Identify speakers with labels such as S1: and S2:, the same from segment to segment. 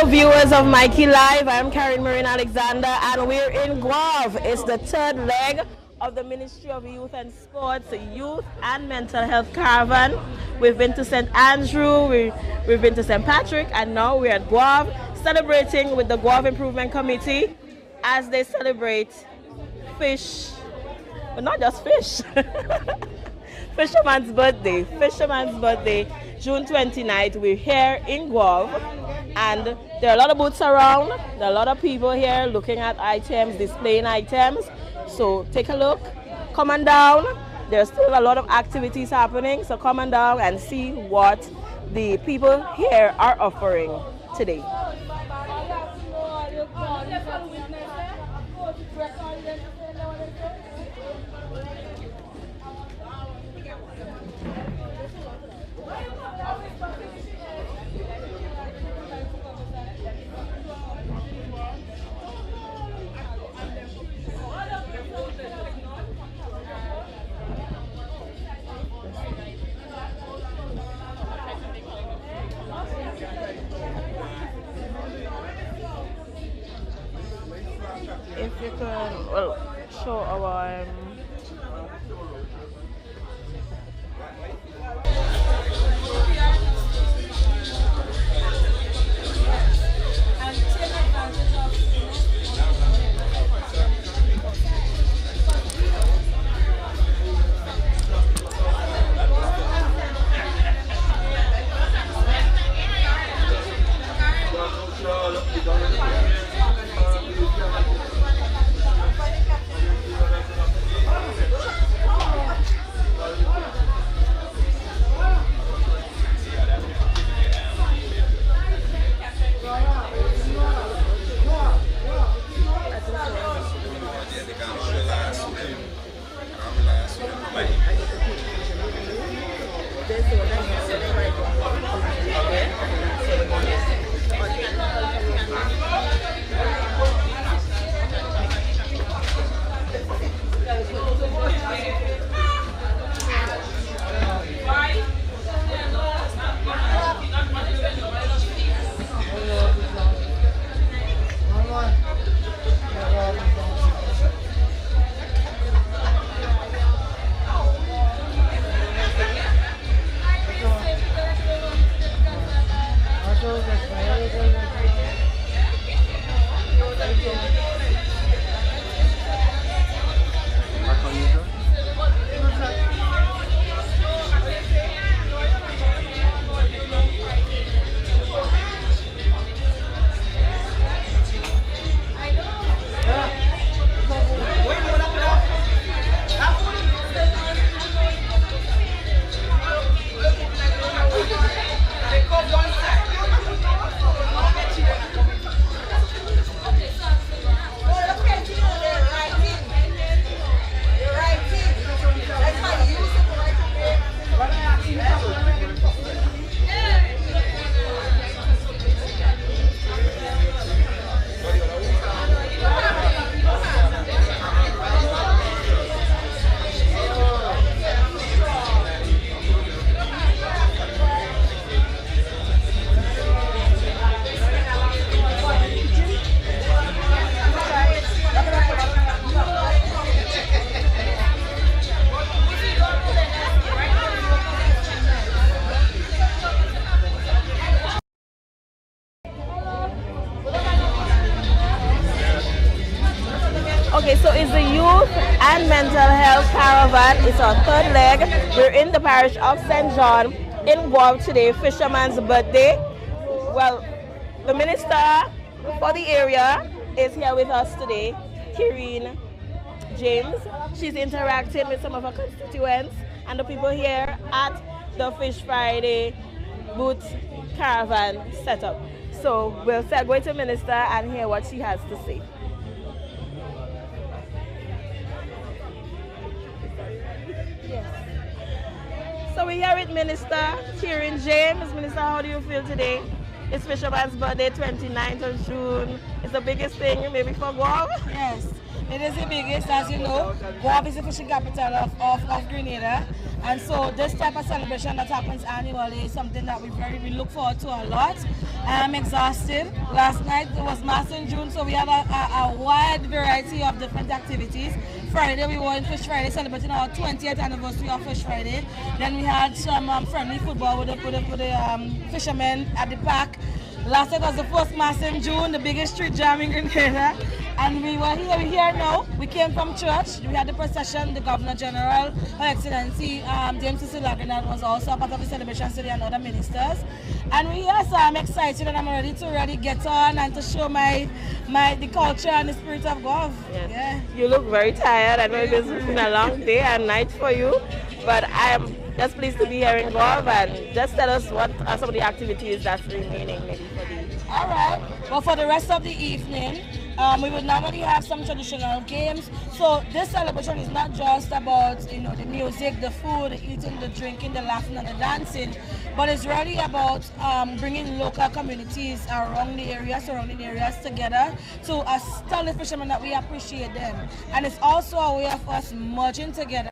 S1: Hello viewers of Mikey Live, I'm Karen Marine Alexander and we're in Gouyave. It's the third leg of the Ministry of Youth and Sports, Youth and Mental Health Caravan. We've been to St. Andrew, we've been to St. Patrick, and now we're at Gouyave celebrating with the Gouyave Improvement Committee as they celebrate fish, but not just fish. Fisherman's birthday, June 29th. We're here in Gouyave and there are a lot of booths around. There are a lot of people here looking at items, displaying items. So take a look, come on down. There's still a lot of activities happening, so come on down and see what the people here are offering today. If you can, well, show our Okay, so it's the Youth and Mental Health Caravan. It's our third leg. We're in the parish of St. John in Gouyave today, Fisherman's birthday. Well, the minister for the area is here with us today, Karen James. She's interacting with some of her constituents and the people here at the Fish Friday booth caravan setup. So we'll go to minister and hear what she has to say. So we're here with Minister Karen James. Minister, how do you feel today? It's Fisherman's birthday, 29th of June. It's the biggest thing maybe for Gouyave?
S2: Yes, it is the biggest, as you know. Gouyave is the fishing capital of Grenada. And so this type of celebration that happens annually is something that we look forward to a lot. I'm exhausted. Last night it was Mass in June, so we had a wide variety of different activities. Friday we were in Fish Friday celebrating our 20th anniversary of Fish Friday. Then we had some friendly football with the fishermen at the park. Last night was the first Mass in June, the biggest street jam in Grenada. And we're here now. We came from church. We had the procession. The Governor General, Her Excellency James Lagranat was also a part of the celebration today, and other ministers. And we're here, so I'm excited and I'm ready to get on and to show the culture and the spirit of Gouyave.
S1: Yes.
S2: Yeah.
S1: You look very tired. I know it's been a long day and night for you, but I am just pleased to be here in Gouyave, and just tell us what are some of the activities that's remaining maybe for the...
S2: All right. Well, for the rest of the evening, we would normally have some traditional games. So this celebration is not just about the music, the food, the eating, the drinking, the laughing, and the dancing, but it's really about bringing local communities around the area, surrounding areas together to tell the fishermen that we appreciate them. And it's also a way of us merging together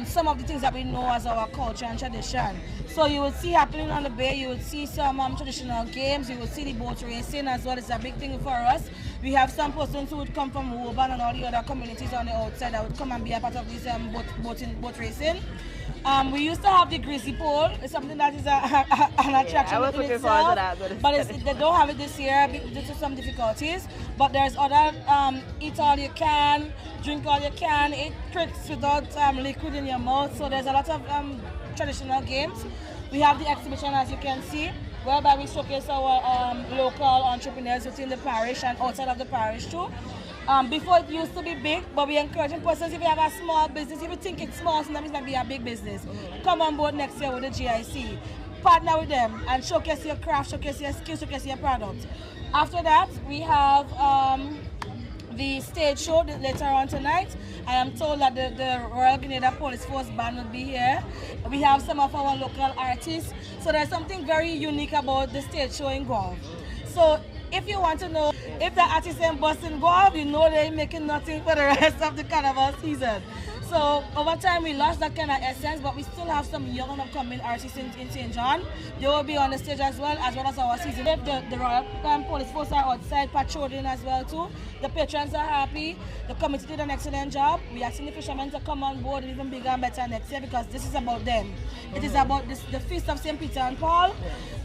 S2: some of the things that we know as our culture and tradition. So you will see happening on the bay, you will see some traditional games, you will see the boat racing as well. It's a big thing for us. We have some persons who would come from Woban and all the other communities on the outside that would come and be a part of this boat racing. We used to have the greasy pole. It's something that is an attraction
S1: I was
S2: in
S1: looking
S2: itself,
S1: forward to that,
S2: but they don't have it this year due to some difficulties. But there's other eat all you can, drink all you can, eat tricks without liquid in your mouth. So there's a lot of traditional games. We have the exhibition, as you can see, whereby we showcase our local entrepreneurs within the parish and outside of the parish too. Before it used to be big, but we encouraging persons, if you have a small business, if you think it's small, sometimes it might be a big business, come on board next year with the GIC. Partner with them and showcase your craft, showcase your skills, showcase your product. After that, we have the stage show later on tonight. I am told that the Royal Grenada Police Force Band will be here. We have some of our local artists. So there's something very unique about the stage show in Gouyave. So if you want to know if the artists ain't busting Gouyave, you know they're making nothing for the rest of the carnival season. So over time we lost that kind of essence, but we still have some young and upcoming artists in St. John. They will be on the stage as well as our season. If the Royal Police Force are outside patrolling as well too. The patrons are happy. The committee did an excellent job. We are asking the fishermen to come on board even bigger and better next year, because this is about them. It is about the Feast of St. Peter and Paul,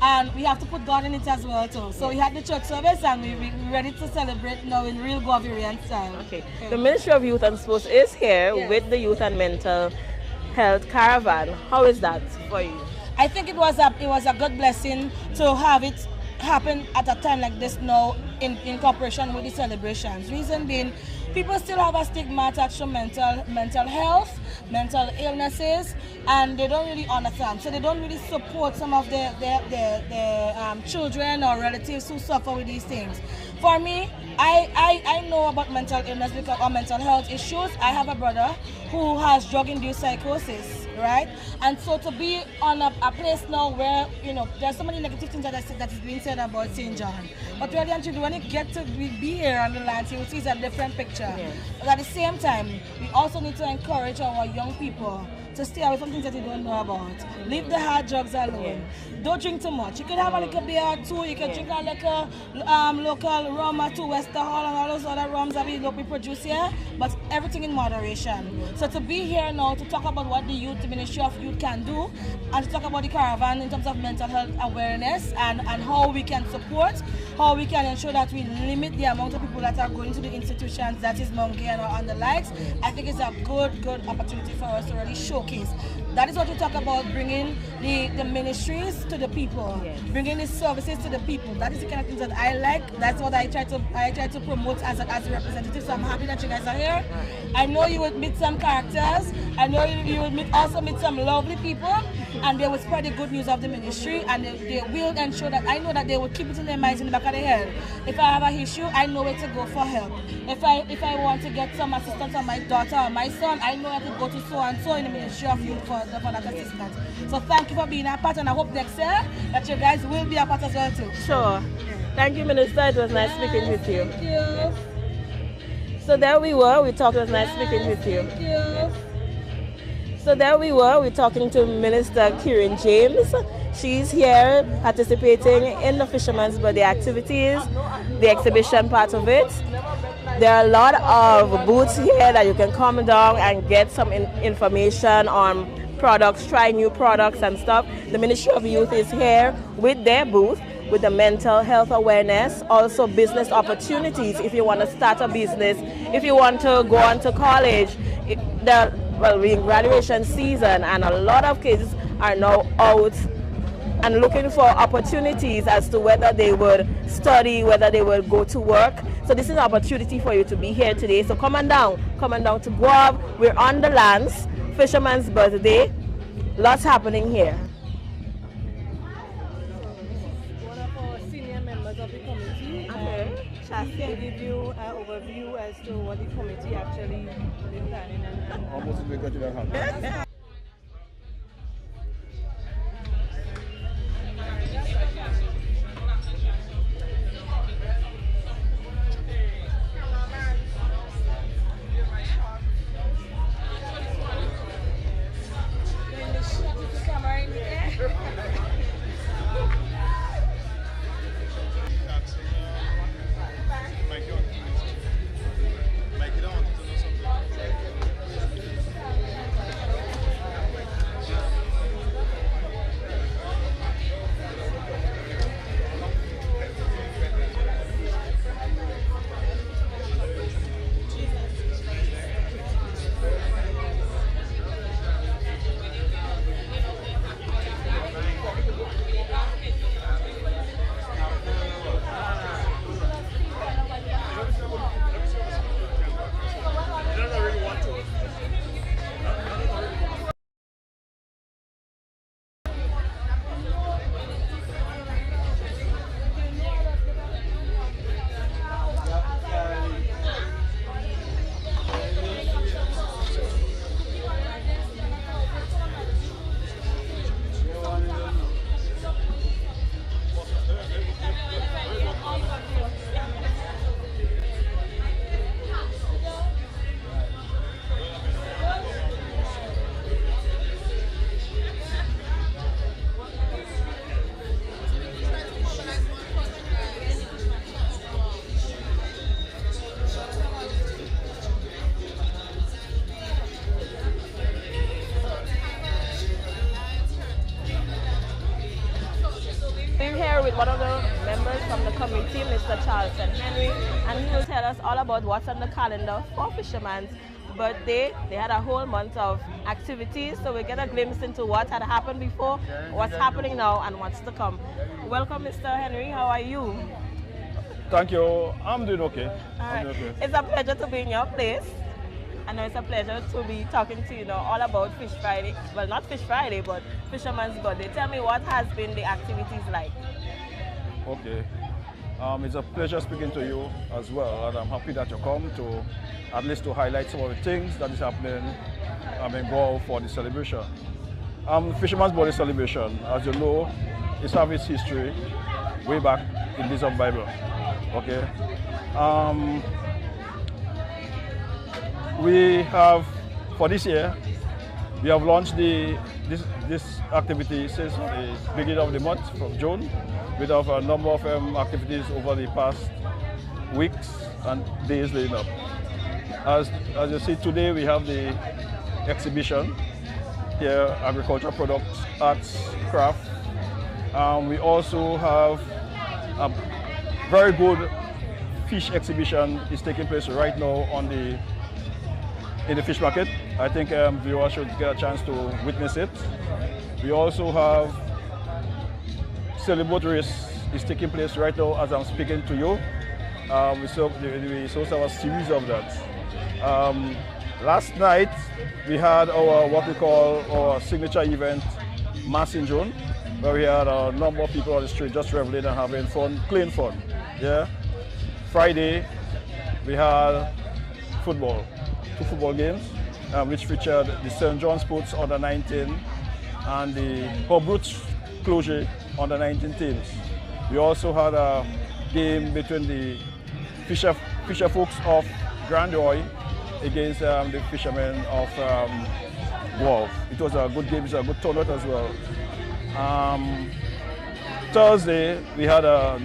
S2: and we have to put God in it as well too. So we had the church service and we're ready to celebrate now in real Gouyaverian style.
S1: Okay. The Ministry of Youth and Sports is here with the Youth and Mental Health Caravan. How is that for you?
S2: I think it was a good blessing to have it happen at a time like this now in cooperation with the celebrations. Reason being, people still have a stigma attached to mental health, mental illnesses, and they don't really understand. So they don't really support some of their children or relatives who suffer with these things. For me, I know about mental illness or mental health issues. I have a brother who has drug-induced psychosis, right? And so to be on a place now where, there's so many negative things that is being said about St. John. But really and truly, when you get to be here on the land, you will see a different picture. Yes. But at the same time, we also need to encourage our young people to stay away from things that you don't know about. Leave the hard drugs alone. Don't drink too much. You could have a little beer or two, you could drink a little local rum or two, Wester Hall and all those other rums that we produce here, but everything in moderation. So to be here now to talk about what the Ministry of Youth can do, and to talk about the Caravan in terms of mental health awareness and how we can support, how we can ensure that we limit the amount of people that are going to the institutions, that is Monkey and the likes, I think it's a good opportunity for us to really showcase. That is what we talk about, bringing the ministries to the people, bringing the services to the people. That is the kind of things that I like. That's what I try to promote as a representative. So I'm happy that you guys are here. I know you will meet some characters. I know you will also meet some lovely people, and they will spread the good news of the ministry, and they will ensure that I know that they will keep it in their minds, in the back of their head. If I have an issue, I know where to go for help. If I want to get some assistance on my daughter or my son, I know I can go to so and so in the Ministry of Youth for that assistance. So thank you for being a part, and I hope next year that you guys will be a part as well too.
S1: Sure. Thank you, Minister. It was nice speaking with you.
S2: Thank you.
S1: So there we were. We talked. It was nice speaking with you.
S2: Thank you.
S1: So there we were, we're talking to Minister Kieran James. She's here participating in the Fisherman's Birthday activities, the exhibition part of it. There are a lot of booths here that you can come down and get some information on products, try new products and stuff. The Ministry of Youth is here with their booth, with the mental health awareness, also business opportunities if you want to start a business, if you want to go on to college. We're in graduation season and a lot of kids are now out and looking for opportunities as to whether they would study, whether they would go to work. So this is an opportunity for you to be here today. So come on down to Gouyave. We're on the lands, Fisherman's Birthday. Lots happening here.
S3: One of our senior members of the committee can give you an overview as to what the committee actually is planning and
S4: almost we got to that happen.
S1: With one of the members from the committee, Mr. Charlton Henry, and he will tell us all about what's on the calendar for Fisherman's Birthday. They had a whole month of activities, so we get a glimpse into what had happened before, what's happening now, and what's to come. Welcome, Mr. Henry. How are you?
S4: Thank you. I'm doing okay.
S1: All right.
S4: Okay.
S1: It's a pleasure to be in your place. I know it's a pleasure to be talking to you now all about Fish Friday. Well, not Fish Friday, but Fisherman's Birthday. Tell me, what has been the activities like?
S4: Okay. It's a pleasure speaking to you as well, and I'm happy that you come to at least to highlight some of the things that is happening in Gouyave for the celebration. Fisherman's Birthday celebration, as you know, it's have its history way back in this Bible. Okay. We have, for this year, we have launched this activity since the beginning of the month, from June. We have a number of activities over the past weeks and days leading up. As you see today, we have the exhibition here, agricultural products, arts, craft. We also have a very good fish exhibition is taking place right now in the fish market. I think viewers should get a chance to witness it. We also have sailboat race is taking place right now as I'm speaking to you. We also have a series of that. Last night we had our what we call our signature event, Mass in June, where we had a number of people on the street just reveling and having fun, clean fun. Yeah. Friday we had football, 2 football games, which featured the St. John Sports under 19 and the Hobroot Closure under 19 teams. We also had a game between the fisher folks of Grand Roy against the fishermen of Gouyave. It was a good game, it was a good turnout as well. Thursday, we had a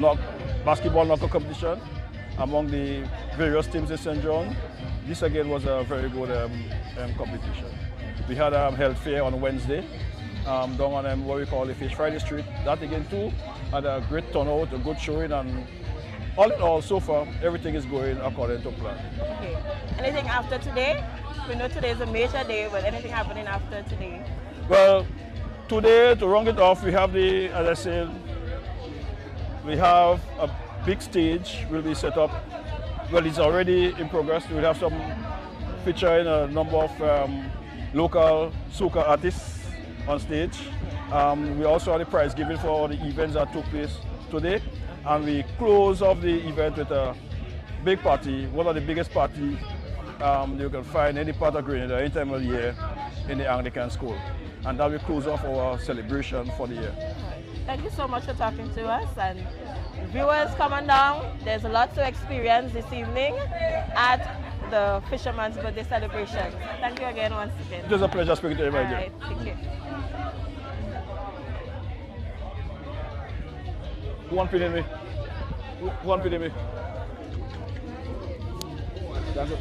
S4: basketball knockout competition among the various teams in St. John. This again was a very good competition. We had a health fair on Wednesday down on what we call the Fish Friday Street. That again too had a great turnout, a good showing, and all in all, so far, everything is going according to plan.
S1: Okay. Anything after today? We know today is a major day, but anything happening after today?
S4: Well, today, to round it off, we have as I said, we have a big stage will be set up. Well, it's already in progress. We'll have some featuring a number of local soca artists on stage. We also had a prize giving for all the events that took place today. And we close off the event with a big party, one of the biggest parties you can find any part of Grenada any time of the year in the Anglican school. And that will close off our celebration for the year.
S1: Thank you so much for talking to us, and viewers coming down. There's a lot to experience this evening at the Fisherman's Birthday celebration. Thank you again once again.
S4: It was a pleasure speaking to you, my dear.
S1: All right, thank you.
S4: One pin in me. One pin in me. That's it.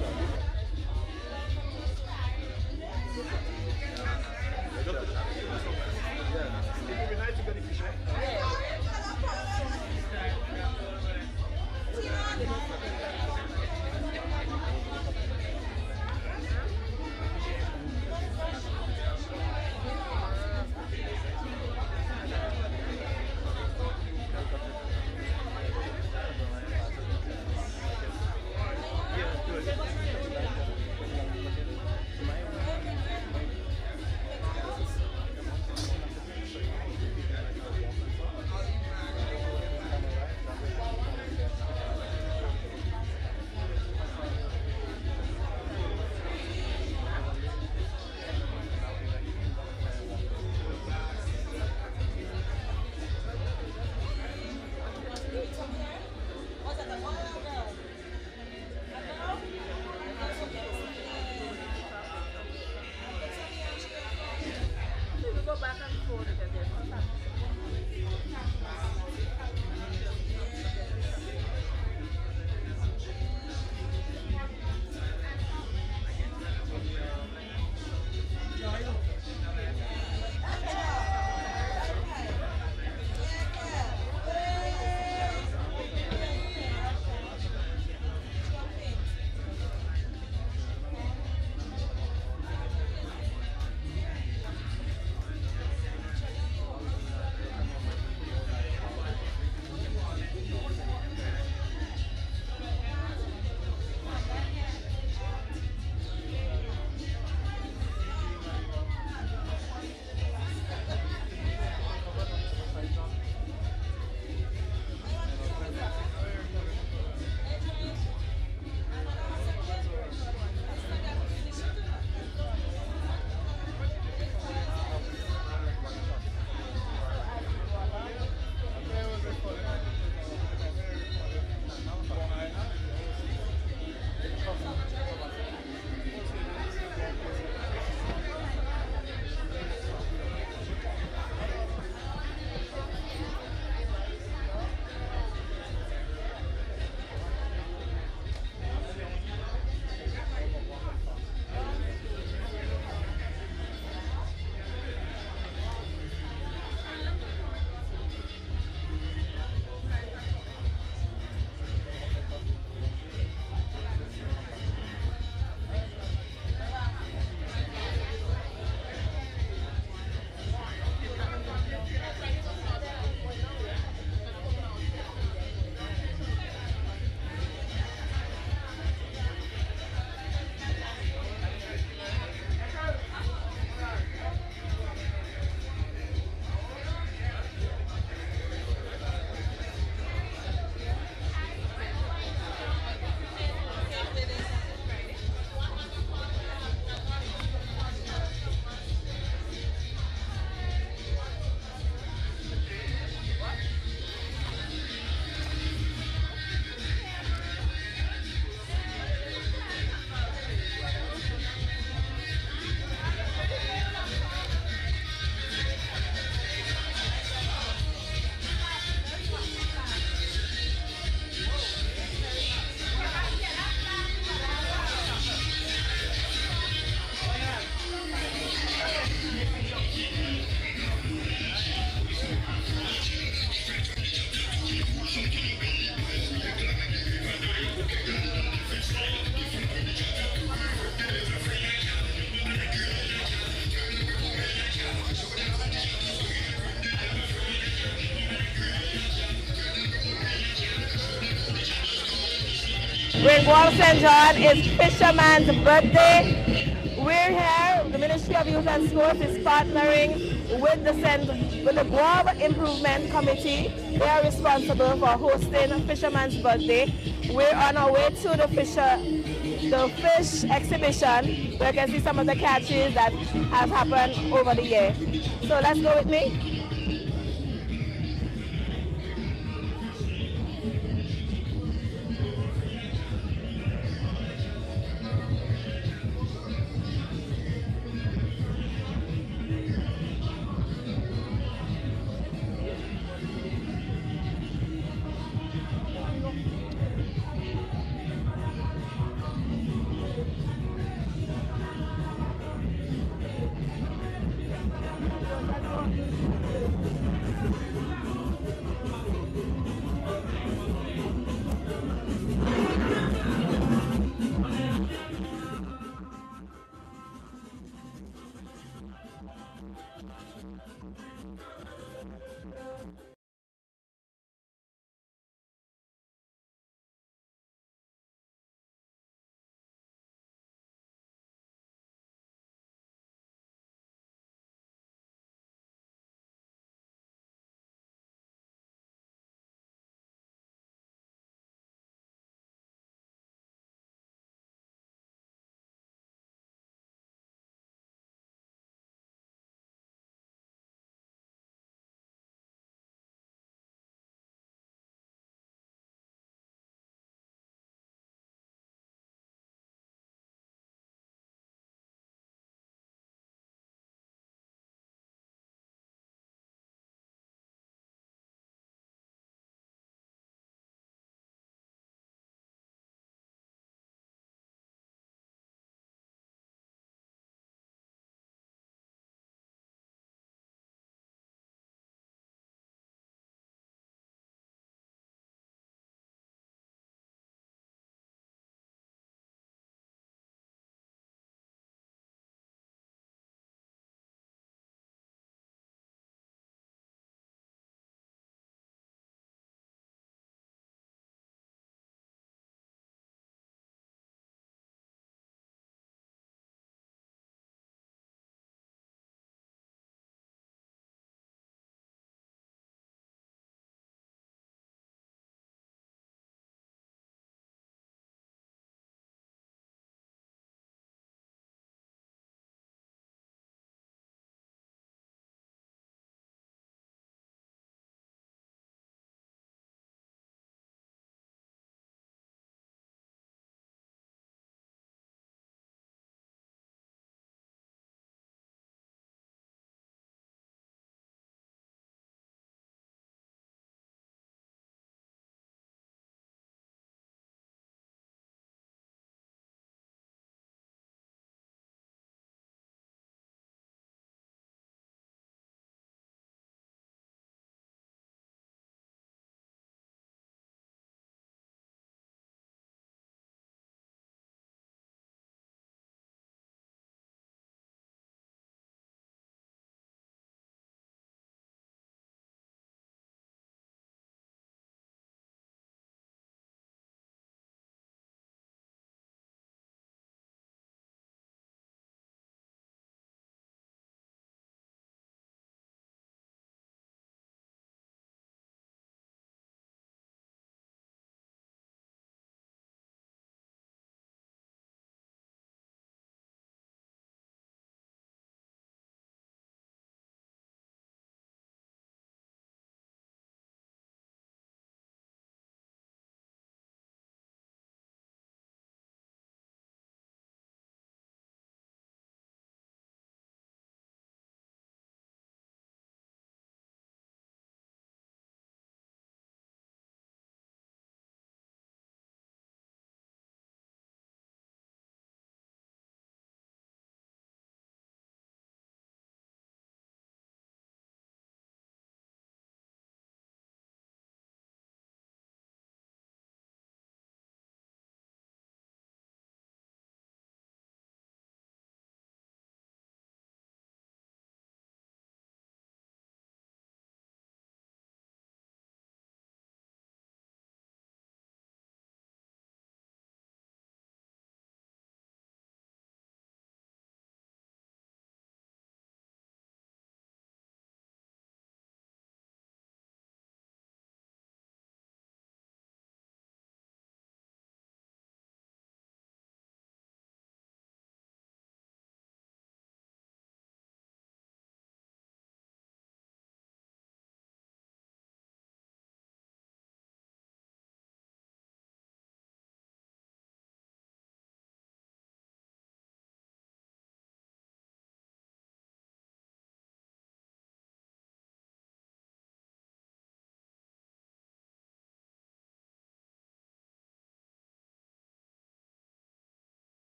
S1: We're in Guam, St. John. It's Fisherman's birthday. We're here. The Ministry of Youth and Sports is partnering with the Gouyave Improvement Committee. They are responsible for hosting Fisherman's birthday. We're on our way to the fish exhibition, where you can see some of the catches that have happened over the year. So let's go with me.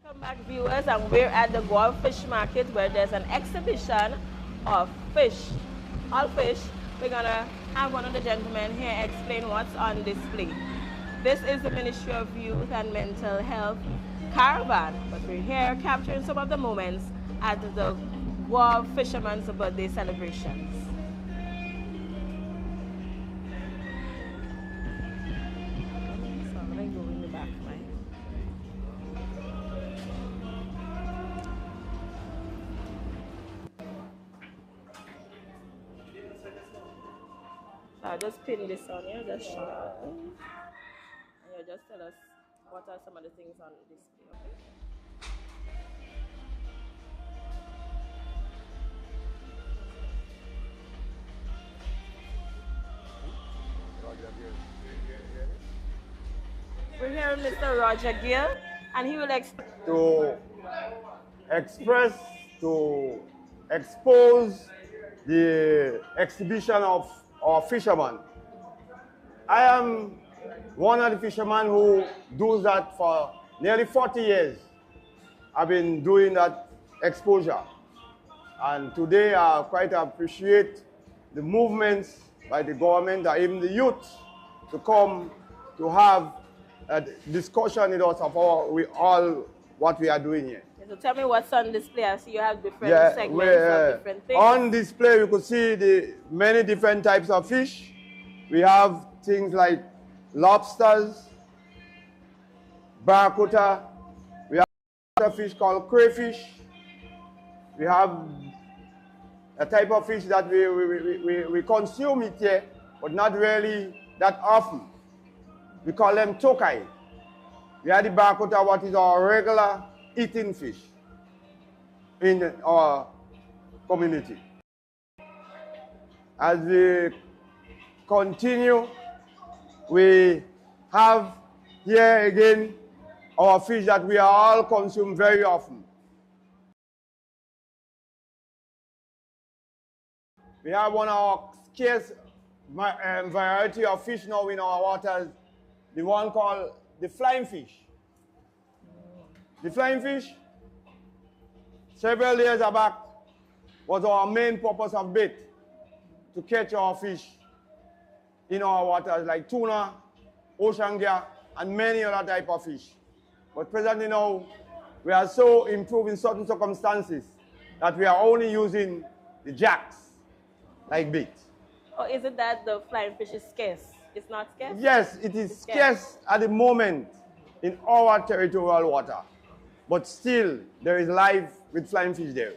S1: Welcome back, viewers, and we're at the Gouyave Fish Market where there's an exhibition of fish, all fish. We're gonna have one of the gentlemen here explain what's on display. This is the Ministry of Youth and Mental Health Caravan, but we're here capturing some of the moments at the Gouyave Fisherman's Birthday celebrations. So I'm gonna go in the back, right? So I'll just pin this on here, just show it. And you'll just tell us what are some of the things on display, okay? We're here with Mr. Roger Gill, and he will
S5: to express, to expose the exhibition of our fishermen. I am one of the fishermen who does that for nearly 40 years. I've been doing that exposure. And today I quite appreciate the movements by the government and even the youth to come to have a discussion with us of all what we are doing here.
S1: So tell me what's on display. I see you have different segments of different things.
S5: On display, you could see the many different types of fish. We have things like lobsters, barracuda. We have a fish called crayfish. We have a type of fish that we consume it here, but not really that often. We call them tokai. We have the barracuda, what is our regular eating fish in our community. As we continue, we have here again our fish that we all consume very often. We have one of our scarce variety of fish now in our waters, the one called the flying fish. The flying fish, several years back, was our main purpose of bait, to catch our fish in our waters like tuna, ocean gear, and many other type of fish. But presently now, we are so improved in certain circumstances that we are only using the jacks like bait.
S1: Or is it that the flying fish is scarce? It's not scarce?
S5: Yes, it is scarce at the moment in our territorial water. But still, there is life with flying fish there.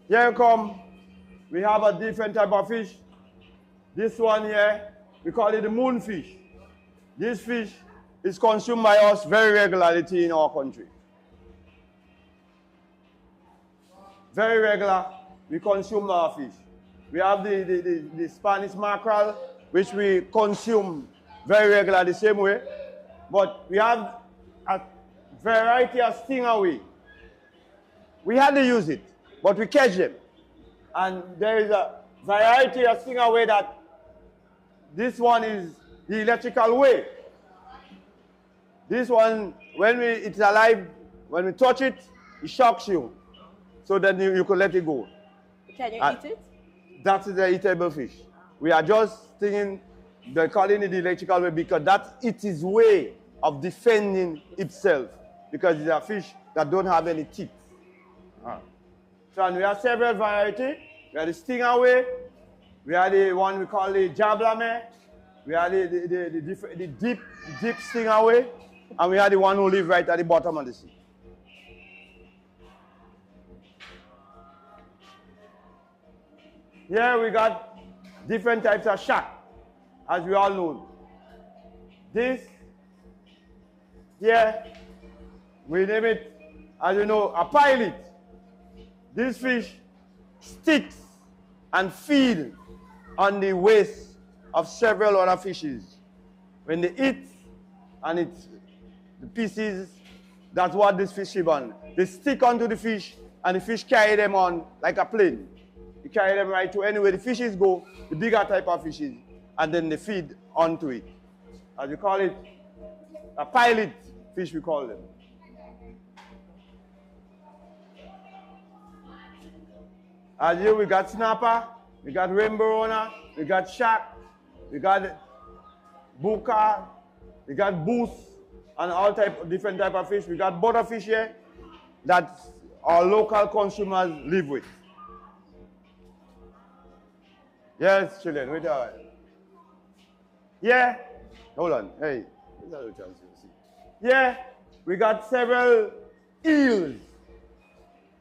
S5: Here you come. We have a different type of fish. This one here, we call it the moonfish. This fish is consumed by us very regularly in our country. Very regular, we consume our fish. We have the Spanish mackerel, which we consume very regularly the same way. But we have a variety of stingray. We hardly use it, but we catch them. And there is a variety of stingray that this one is the electrical way. This one, when it's alive, when we touch it, it shocks you. So then you can let it go.
S1: Can you eat it?
S5: That's the eatable fish. We are just thinking, they're calling it the electrical way because that's its way of defending itself. Because it's a fish that don't have any teeth. So and we have several varieties. We have the stingray. We have the one we call the jablame. We have the deep stingray. And we have the one who lives right at the bottom of the sea. Here we got different types of shark, as we all know. This here, we name it, as you know, a pilot. This fish sticks and feeds on the waist of several other fishes. When they eat and it's the pieces, that's what this fish live on. They stick onto the fish and the fish carry them on like a plane. You carry them right to anywhere the fishes go, the bigger type of fishes, and then they feed onto it. As we call it, a pilot fish we call them. As here we got snapper, we got rainbow runner, we got shark, we got buka, we got boost, and all different type of fish. We got butterfish here that our local consumers live with. Yes, children, wait a while. Yeah, hold on, hey. Yeah, we got several eels.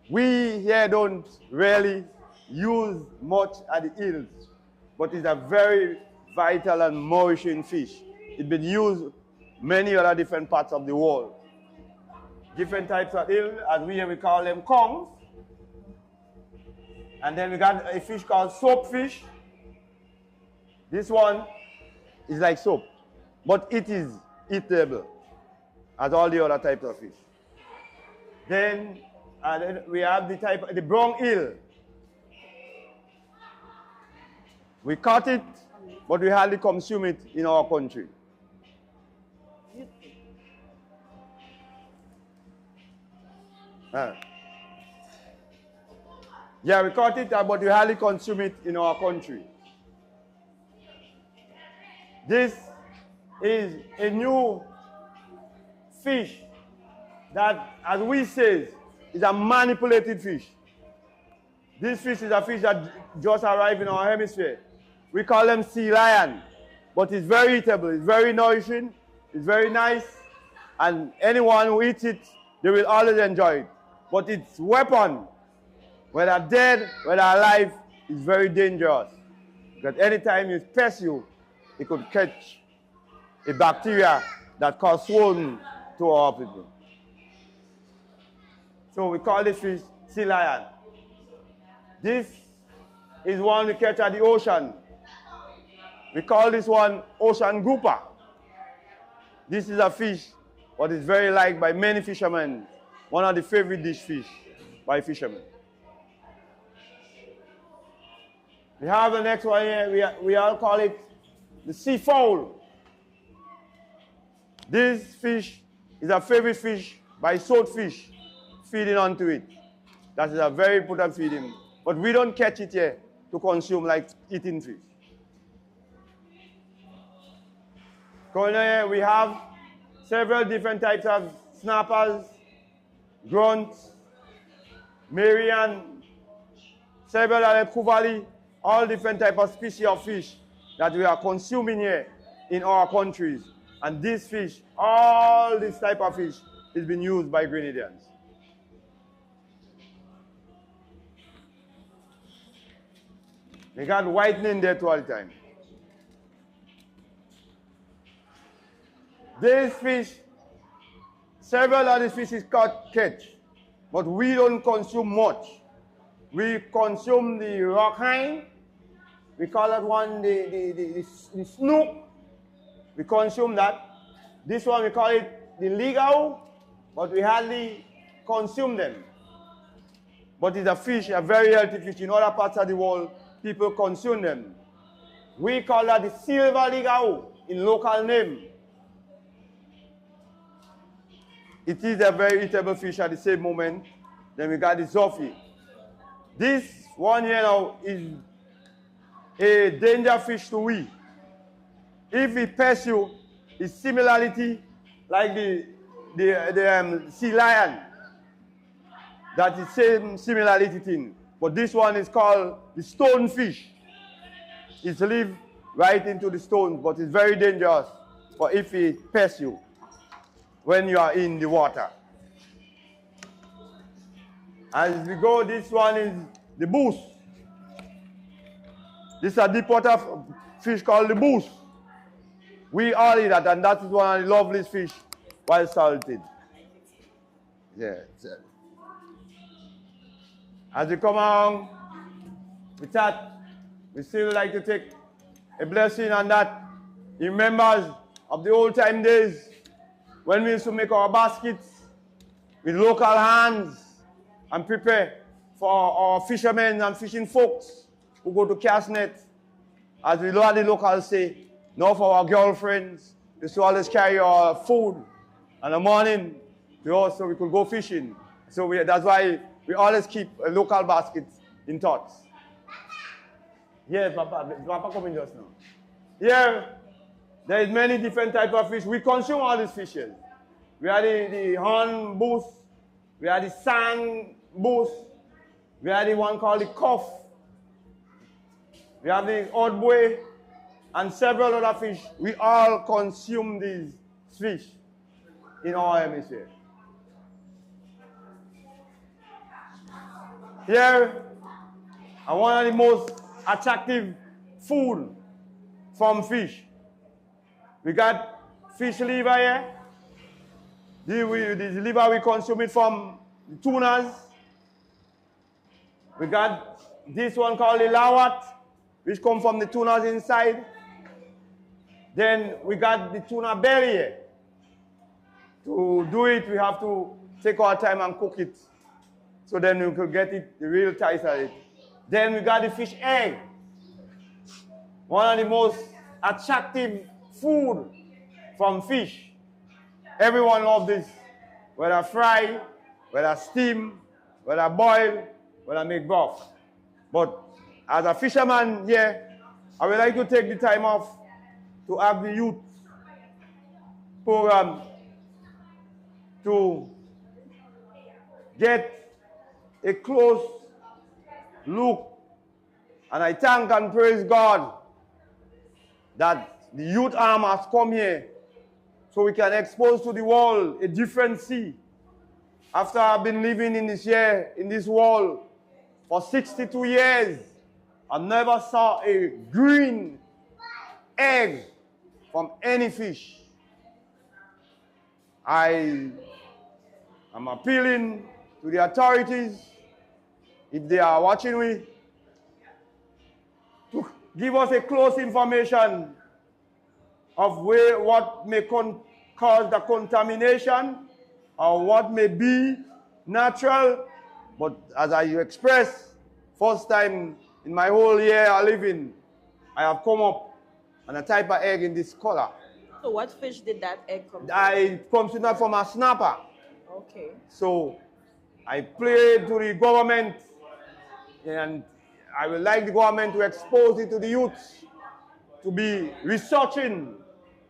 S5: We here don't really use much of the eels, but it's a very vital and nourishing fish. It's been used many other different parts of the world. Different types of eel, as we call them kongs. And then we got a fish called soapfish. This one is like soap, but it is eatable, as all the other types of fish. Then we have the brown eel. We caught it, but we hardly consume it in our country. Yeah, we caught it, but we hardly consume it in our country. This is a new fish that, as we say, is a manipulated fish. This fish is a fish that just arrived in our hemisphere. We call them sea lion, but it's very eatable, it's very nourishing, it's very nice, and anyone who eats it, they will always enjoy it. But its weapon, whether dead, whether alive, is very dangerous. Because anytime it pests you, it could catch a bacteria that causes swollen to our people. So we call this fish sea lion. This is one we catch at the ocean. We call this one ocean grouper. This is a fish what is very liked by many fishermen. One of the favorite dish fish by fishermen. We have the next one here. We all call it the sea fowl. This fish is a favorite fish by swordfish feeding onto it. That is a very important feeding. But we don't catch it here to consume like eating fish. Going here, we have several different types of snappers, grunts, Marian, several other kuvali, all different types of species of fish that we are consuming here in our countries. And this fish, all this type of fish, is being used by Grenadians. They got whitening there all the time. This fish, several of these fishes catch, but we don't consume much. We consume the rock hind. We call that one the snook. We consume that. This one we call it the ligao, but we hardly consume them. But it's a fish, a very healthy fish. In other parts of the world, people consume them. We call that the silver ligao in local name. It is a very eatable fish at the same moment. Then we got the zophie. This one here now is a danger fish to we. If it pests you, it's similarity like the sea lion. That is same similarity thing. But this one is called the stonefish. It lives right into the stones, but it's very dangerous for if it pests you when you are in the water. As we go, this one is the boos. This is a deep water fish called the boos. We all eat that, and that is one of the loveliest fish while salted. Yeah. As we come on with that, we still like to take a blessing on that. In remembers of the old time days when we used to make our baskets with local hands, and prepare for our fishermen and fishing folks who go to cast net. As we lower the locals say, now for our girlfriends, we used to always carry our food in the morning so we could go fishing. So that's why we always keep a local basket in thoughts. Yes, Papa coming just now. Here, there is many different types of fish. We consume all these fishes. We have the horn booth, we have the sand booth, we have the one called the cuff, we have the oddboy, and several other fish. We all consume these fish in our hemisphere. Here, and one of the most attractive food from fish. We got fish liver here. This liver we consume it from the tunas. We got this one called the lawat, which come from the tunas inside. Then we got the tuna belly here. To do it, we have to take our time and cook it. So then we could get it, the real taste of it. Then we got the fish egg. One of the most attractive food from fish. Everyone loves this. Whether fry, whether steam, whether boil, whether make broth. But as a fisherman here, I would like to take the time off to have the youth program to get a close look. And I thank and praise God that the youth arm has come here so we can expose to the world a different sea. After I've been living in this world for 62 years, I never saw a green egg from any fish. I am appealing to the authorities, if they are watching me, to give us a close information of what may cause the contamination or what may be natural. But as I expressed, first time in my whole year of living, I have come up on a type of egg in this color.
S1: So what fish did that egg come from?
S5: It comes from a snapper.
S1: Okay.
S5: So I pray to the government, and I would like the government to expose it to the youths, to be researching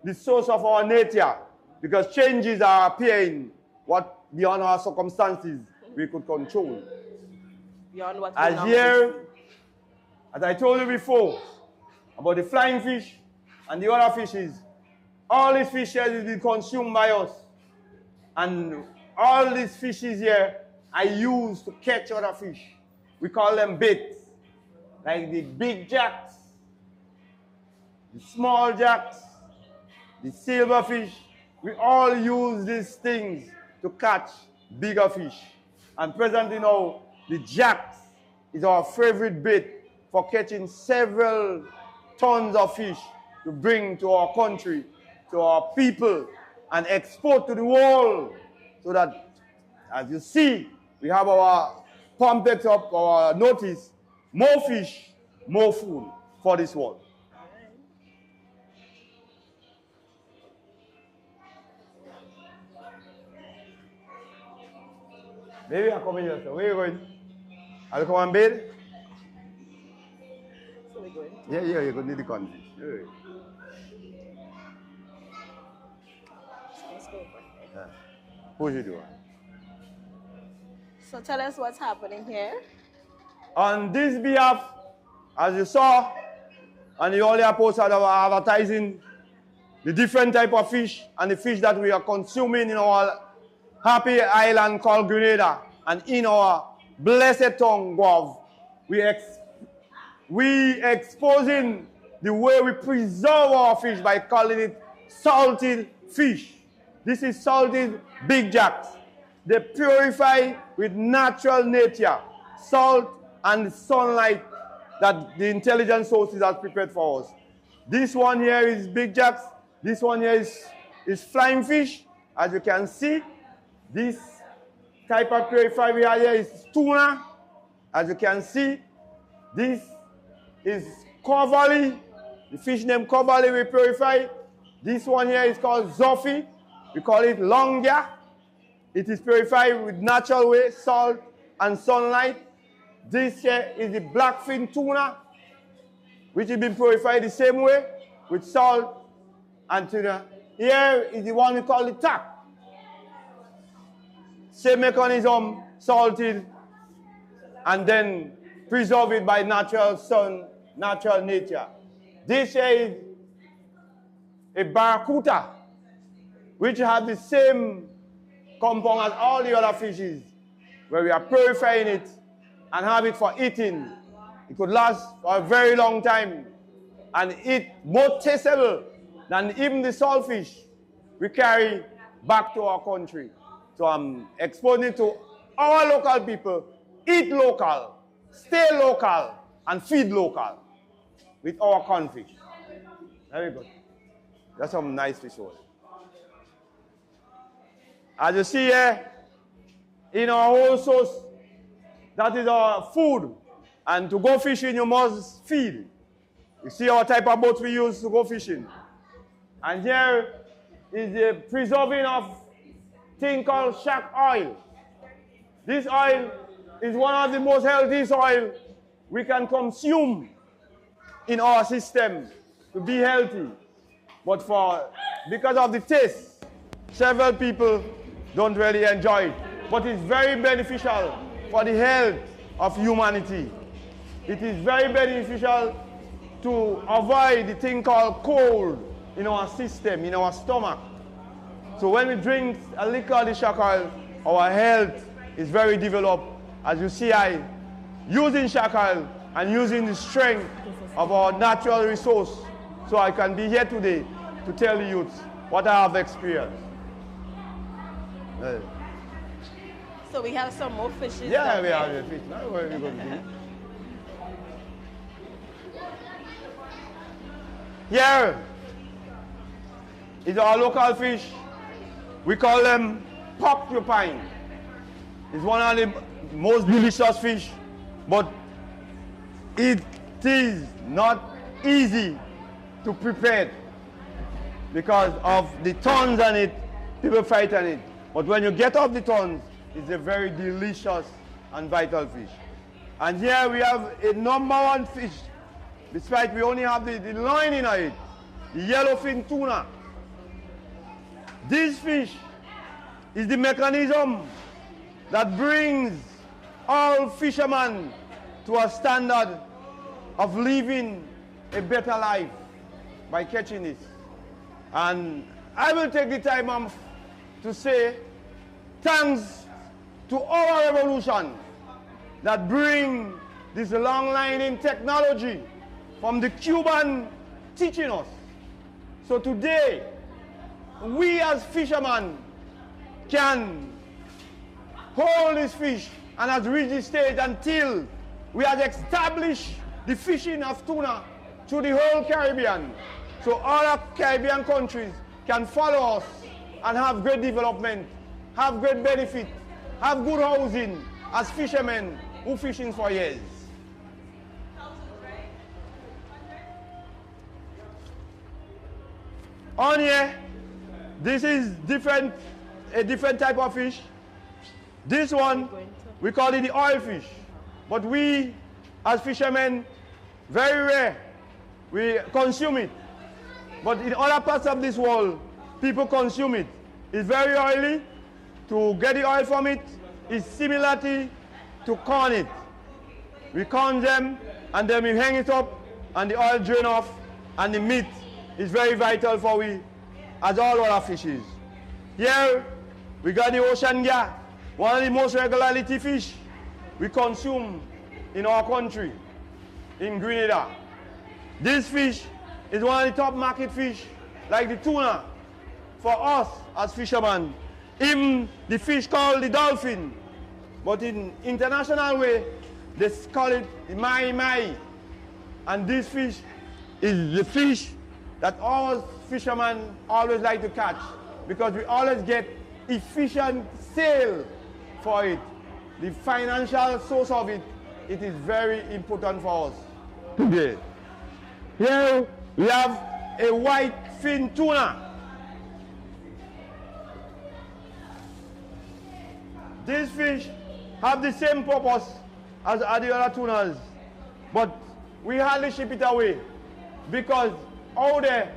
S5: the source of our nature, because changes are appearing what beyond our circumstances we could control.
S1: Beyond what
S5: as I told you before about the flying fish and the other fishes, all these fishes will be consumed by us, and all these fishes here are used to catch other fish. We call them baits, like the big jacks, the small jacks, the silverfish. We all use these things to catch bigger fish. And presently now, the jacks is our favorite bait for catching several tons of fish to bring to our country, to our people, and export to the world. So that, as you see, we have our pamphlets up, our notice, more fish, more food for this world. Maybe I'm coming here. So where are you going? Are you coming on bed?
S1: So we're going.
S5: Yeah, you're going to need the country.
S1: Let's go.
S5: Yeah. Who's you doing?
S1: So tell us what's happening here.
S5: On this behalf, as you saw on the earlier post of our advertising, the different type of fish and the fish that we are consuming in our happy island called Grenada and in our blessed tongue, Gouyave, we exposing the way we preserve our fish by calling it salted fish. This is salted big jacks. They purify with natural nature, salt and sunlight that the intelligent sources have prepared for us. This one here is big jacks. This one here is flying fish. As you can see, this type of purifier we have here is tuna. As you can see, this is Corvally, the fish named Corvally we purify. This one here is called Zoffy. We call it Longia. It is purified with natural way, salt and sunlight. This here is the blackfin tuna, which has been purified the same way with salt and tuna. Here is the one we call the tack. Same mechanism, salted, and then preserve it by natural sun, natural nature. This here is a barracuda, which has the same compound as all the other fishes, where we are purifying it and have it for eating. It could last for a very long time and eat more tasteable than even the saltfish we carry back to our country. So I'm exposing to our local people, eat local, stay local, and feed local with our cornfish. Very good. That's some nice fish over there. As you see here, in our whole source, that is our food. And to go fishing, you must feed. You see our type of boat we use to go fishing. And here is the preserving of thing called shark oil. This oil is one of the most healthiest oil we can consume in our system to be healthy. But because of the taste, several people don't really enjoy it. But it's very beneficial for the health of humanity. It is very beneficial to avoid the thing called cold in our system, in our stomach. So when we drink a liquor of the shark oil, our health is very developed. As you see, I using shark oil and using the strength of our natural resource, so I can be here today to tell the youth what I have experienced.
S1: So we have some more fishes.
S5: Yeah, we have the fish. Now where are we going to be? Here is our local fish. We call them porcupine. It's one of the most delicious fish, but it is not easy to prepare because of the thorns on it. People fight on it. But when you get off the thorns, it's a very delicious and vital fish. And here we have a #1 fish, despite we only have the line in it, the yellowfin tuna. This fish is the mechanism that brings all fishermen to a standard of living a better life by catching this. And I will take the time off to say thanks to our revolution that bring this long lining technology from the Cuban teaching us. So today, we as fishermen can hold this fish and has reached this stage until we have established the fishing of tuna through the whole Caribbean. So all our Caribbean countries can follow us and have great development, have great benefit, have good housing as fishermen who fishing for years. On here, this is a different type of fish. This one, we call it the oil fish. But we, as fishermen, very rare, we consume it. But in other parts of this world, people consume it. It's very oily. To get the oil from it is similar to corn it. We corn them, and then we hang it up, and the oil drain off, and the meat is very vital for we, as all other fishes. Here, we got the ocean gar, one of the most regularity fish we consume in our country, in Grenada. This fish is one of the top market fish, like the tuna, for us as fishermen. Even the fish called the dolphin, but in international way, they call it the mai. And this fish is the fish that all fishermen always like to catch, because we always get efficient sale for it. The financial source of it, it is very important for us today. Here we have a white fin tuna. These fish have the same purpose as the other tunas, but we hardly ship it away because out there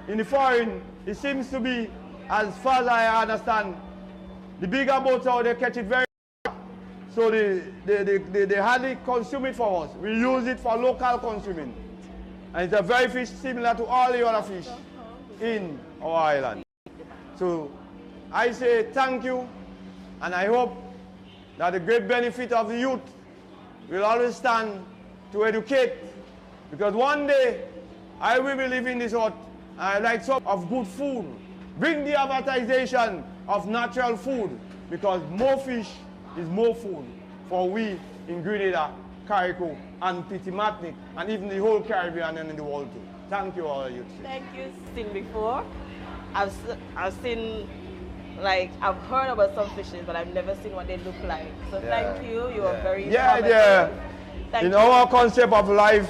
S5: in the foreign, it seems to be, as far as I understand, the bigger boats out there catch it very so they hardly consume it for us. We use it for local consuming. And it's a very fish similar to all the other fish in our island. So I say thank you, and I hope that the great benefit of the youth will always stand to educate, because one day I will be leaving this earth. I like some of good food. Bring the advertisation of natural food, because more fish is more food for we in Grenada, Carrico, and Pitimatnik, and even the whole Caribbean and in the world too. Thank you all, youth.
S1: Thank you. Seen before. I've seen, like, I've heard about some fishes, but I've never seen what they look like. So thank you. You are very informative.
S5: In our concept of life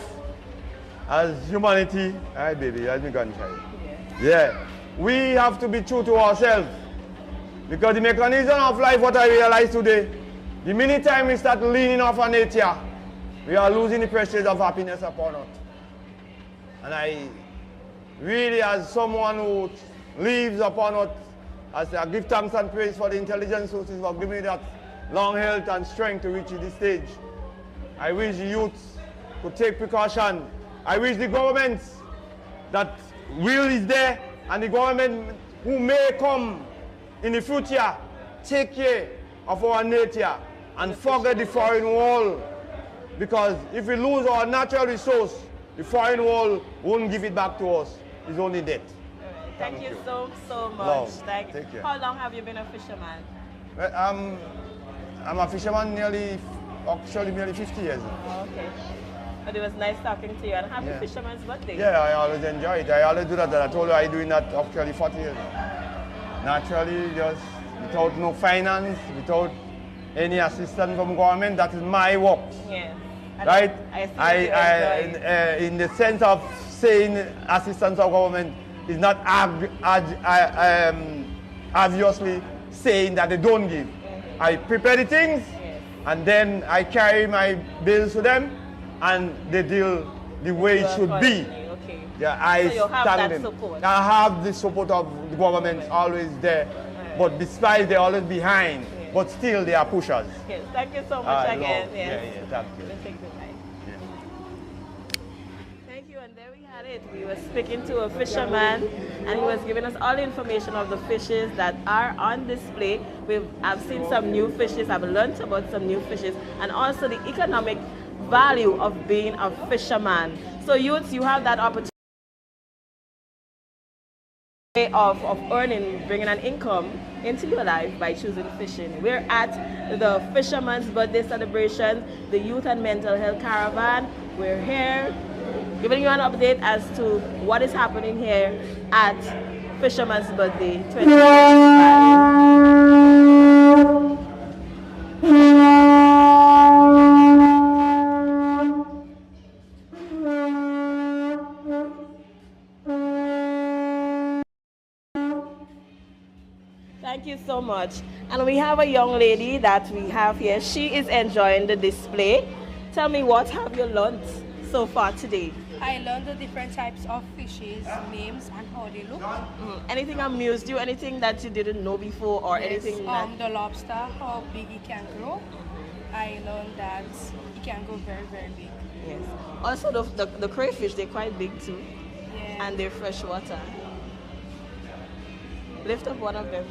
S5: as humanity, hi baby, let me go and try. We have to be true to ourselves, because the mechanism of life, what I realize today, the minute time we start leaning off on nature, we are losing the pursuit of happiness upon us. And I really, as someone who lives upon us, as I give thanks and praise for the intelligence sources for giving me that long health and strength to reach this stage. I wish the youth could take precaution. I wish the government, that will is there, and the government who may come in the future, take care of our nature and forget the foreign world. Because if we lose our natural resource, the foreign world won't give it back to us. It's only debt.
S1: Thank you so much.
S5: Love.
S1: Thank you. How long have you been a fisherman?
S5: Well, I'm a fisherman nearly 50 years now.
S1: Oh, okay. But it was nice talking to you, and happy Fisherman's Birthday.
S5: Yeah, I always enjoy it. I always do that. I told you I'm doing that actually 40 years now. Naturally, just without no finance, without any assistance from government, that is my work.
S1: Yes.
S5: Right?
S1: I
S5: in the sense of saying assistance of government is not obviously saying that they don't give. I prepare the things, and then I carry my bills to them, and they deal the way it should be.
S1: Okay.
S5: Yeah,
S1: so you have that support.
S5: I have the support of the government always there, but despite they're always behind, but still they are pushers.
S1: Yes. Thank you so much again.
S5: Thank you.
S1: Thank you, and there we had it. We were speaking to a fisherman, and he was giving us all the information of the fishes that are on display. I've seen some new fishes, I've learned about some new fishes, and also the economic value of being a fisherman. So youths, you have that opportunity of earning, bringing an income into your life by choosing fishing. We're at the Fisherman's Birthday celebration, the Youth and Mental Health Caravan. We're here giving you an update as to what is happening here at Fisherman's Birthday 2025. Thank you so much. And we have a young lady that we have here. She is enjoying the display. Tell me, what have you learned so far today?
S6: I learned the different types of fishes, names, and how they look.
S1: Anything amused you? Anything that you didn't know before, or anything that...
S6: The lobster, how big it can grow. I learned that it can go very, very big.
S1: Yes. Also, the crayfish, they're quite big too.
S6: Yeah.
S1: And they're freshwater. Lift up one of them.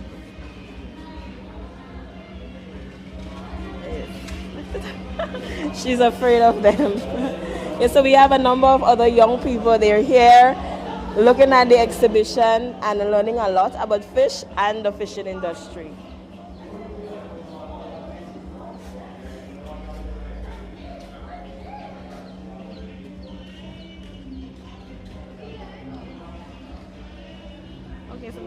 S1: She's afraid of them. Yeah, so we have a number of other young people. They're here looking at the exhibition and learning a lot about fish and the fishing industry. Okay, so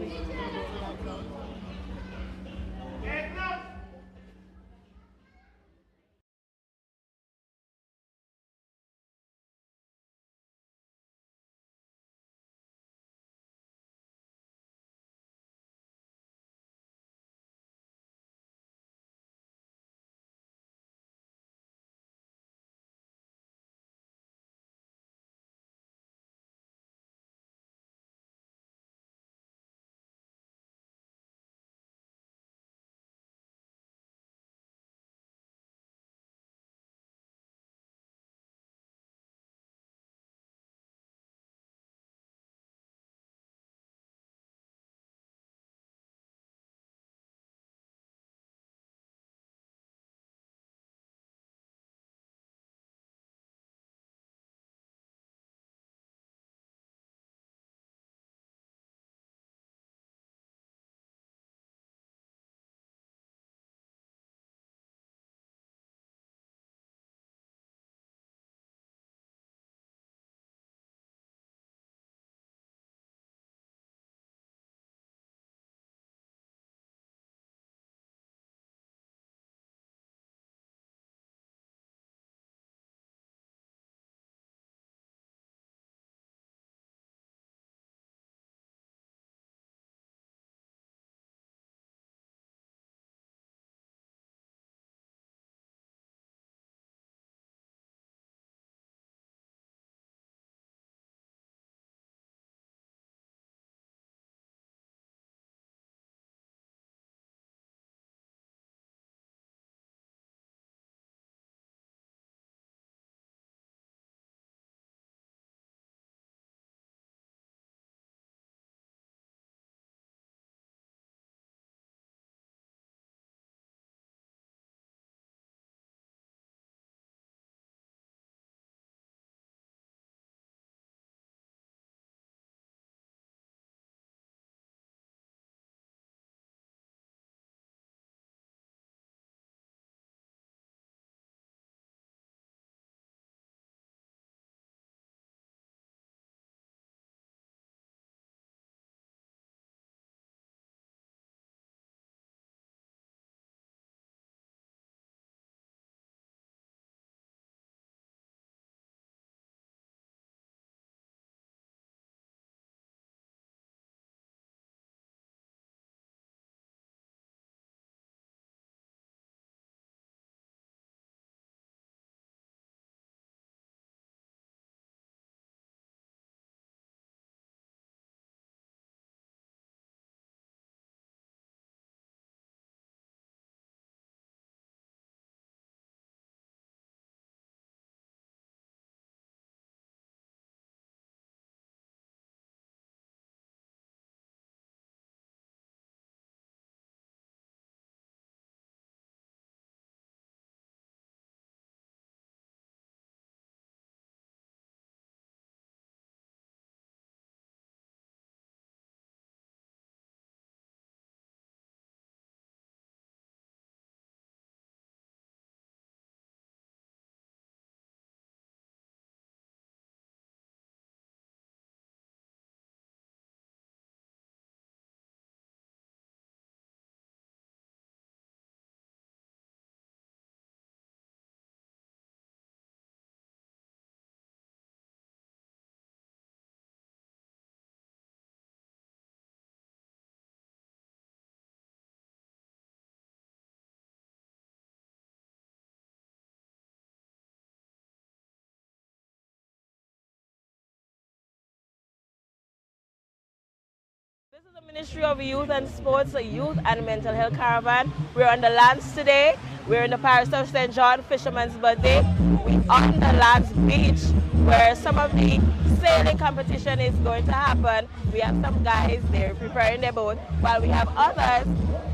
S1: Ministry of Youth and Sports, Youth and Mental Health Caravan. We're on the lands today. We're in the parish of St. John, Fisherman's Birthday. We're on the lands beach where some of the sailing competition is going to happen. We have some guys there preparing their boat while we have others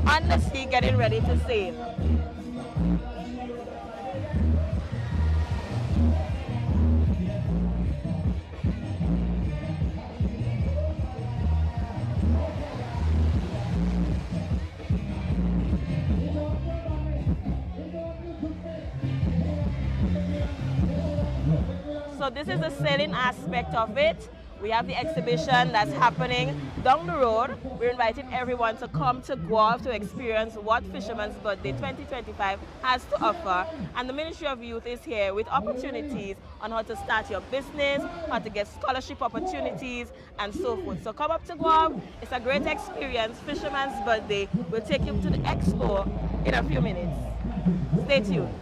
S1: on the sea getting ready to sail. So this is the sailing aspect of it. We have the exhibition that's happening down the road. We're inviting everyone to come to Gouyave to experience what Fisherman's Birthday 2025 has to offer. And the Ministry of Youth is here with opportunities on how to start your business, how to get scholarship opportunities, and so forth. So come up to Gouyave. It's a great experience. Fisherman's Birthday will take you to the expo in a few minutes. Stay tuned.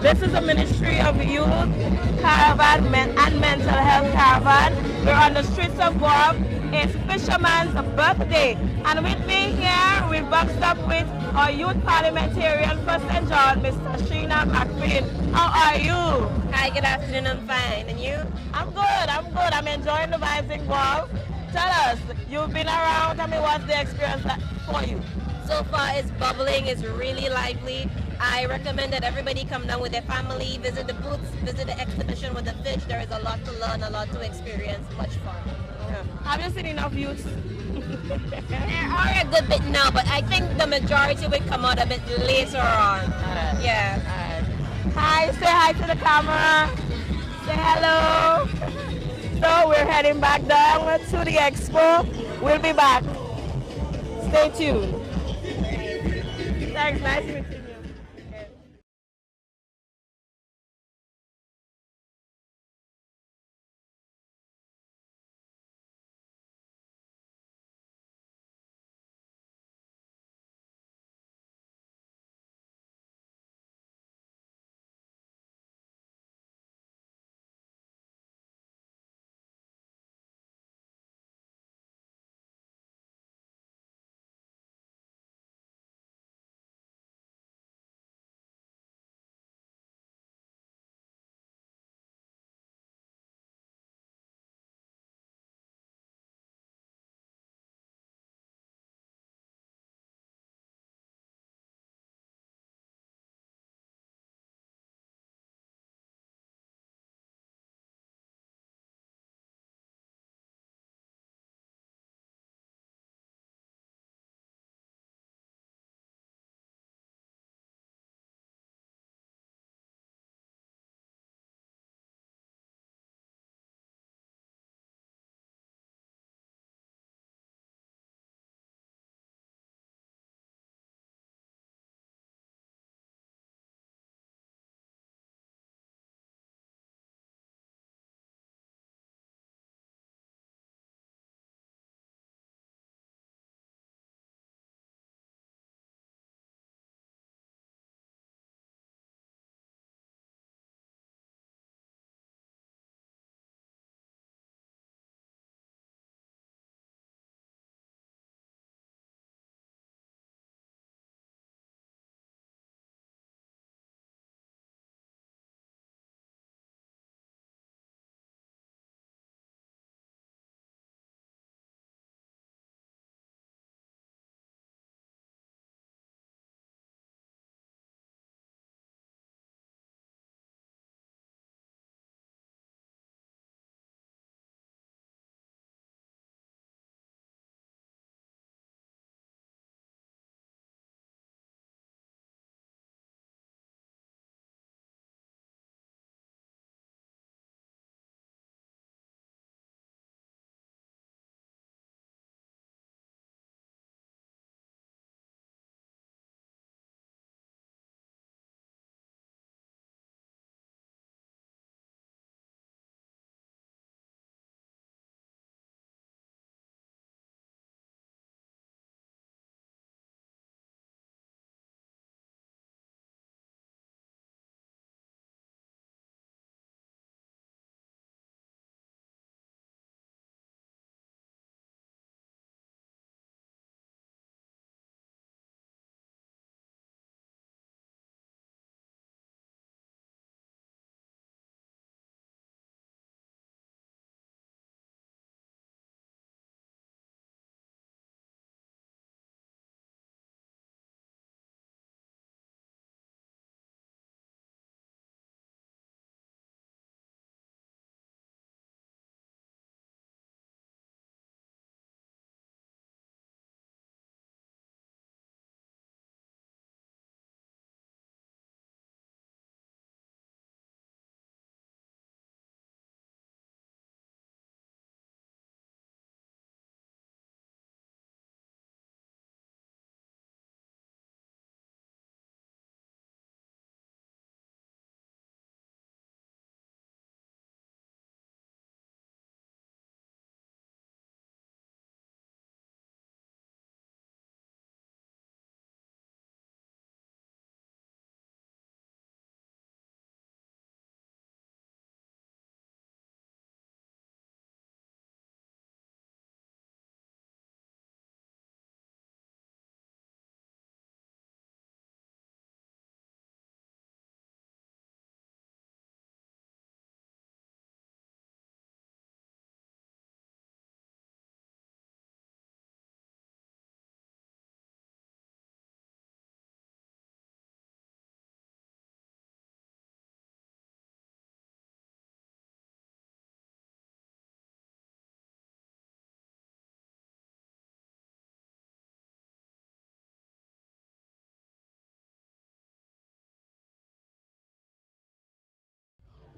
S1: This is the Ministry of Youth Caravan and Mental Health Caravan. We're on the streets of Gouyave. It's Fisherman's Birthday. And with me here, we've boxed up with our youth parliamentarian for St. John, Mr. Sheena McFinn. How are you?
S7: Hi, good afternoon. I'm fine. And you?
S1: I'm good. I'm enjoying the vibes in Gouyave. Tell us, you've been around. Tell me what's the experience for you?
S7: So far, it's bubbling. It's really lively. I recommend that everybody come down with their family, visit the booths, visit the exhibition with the fish. There is a lot to learn, a lot to experience, much fun.
S1: Have you seen enough youths?
S7: There are a good bit now, but I think the majority will come out a bit later on. Yeah.
S1: Hi, say hi to the camera. Say hello. So we're heading back down to the expo. We'll be back. Stay tuned. Thanks, nice meeting you.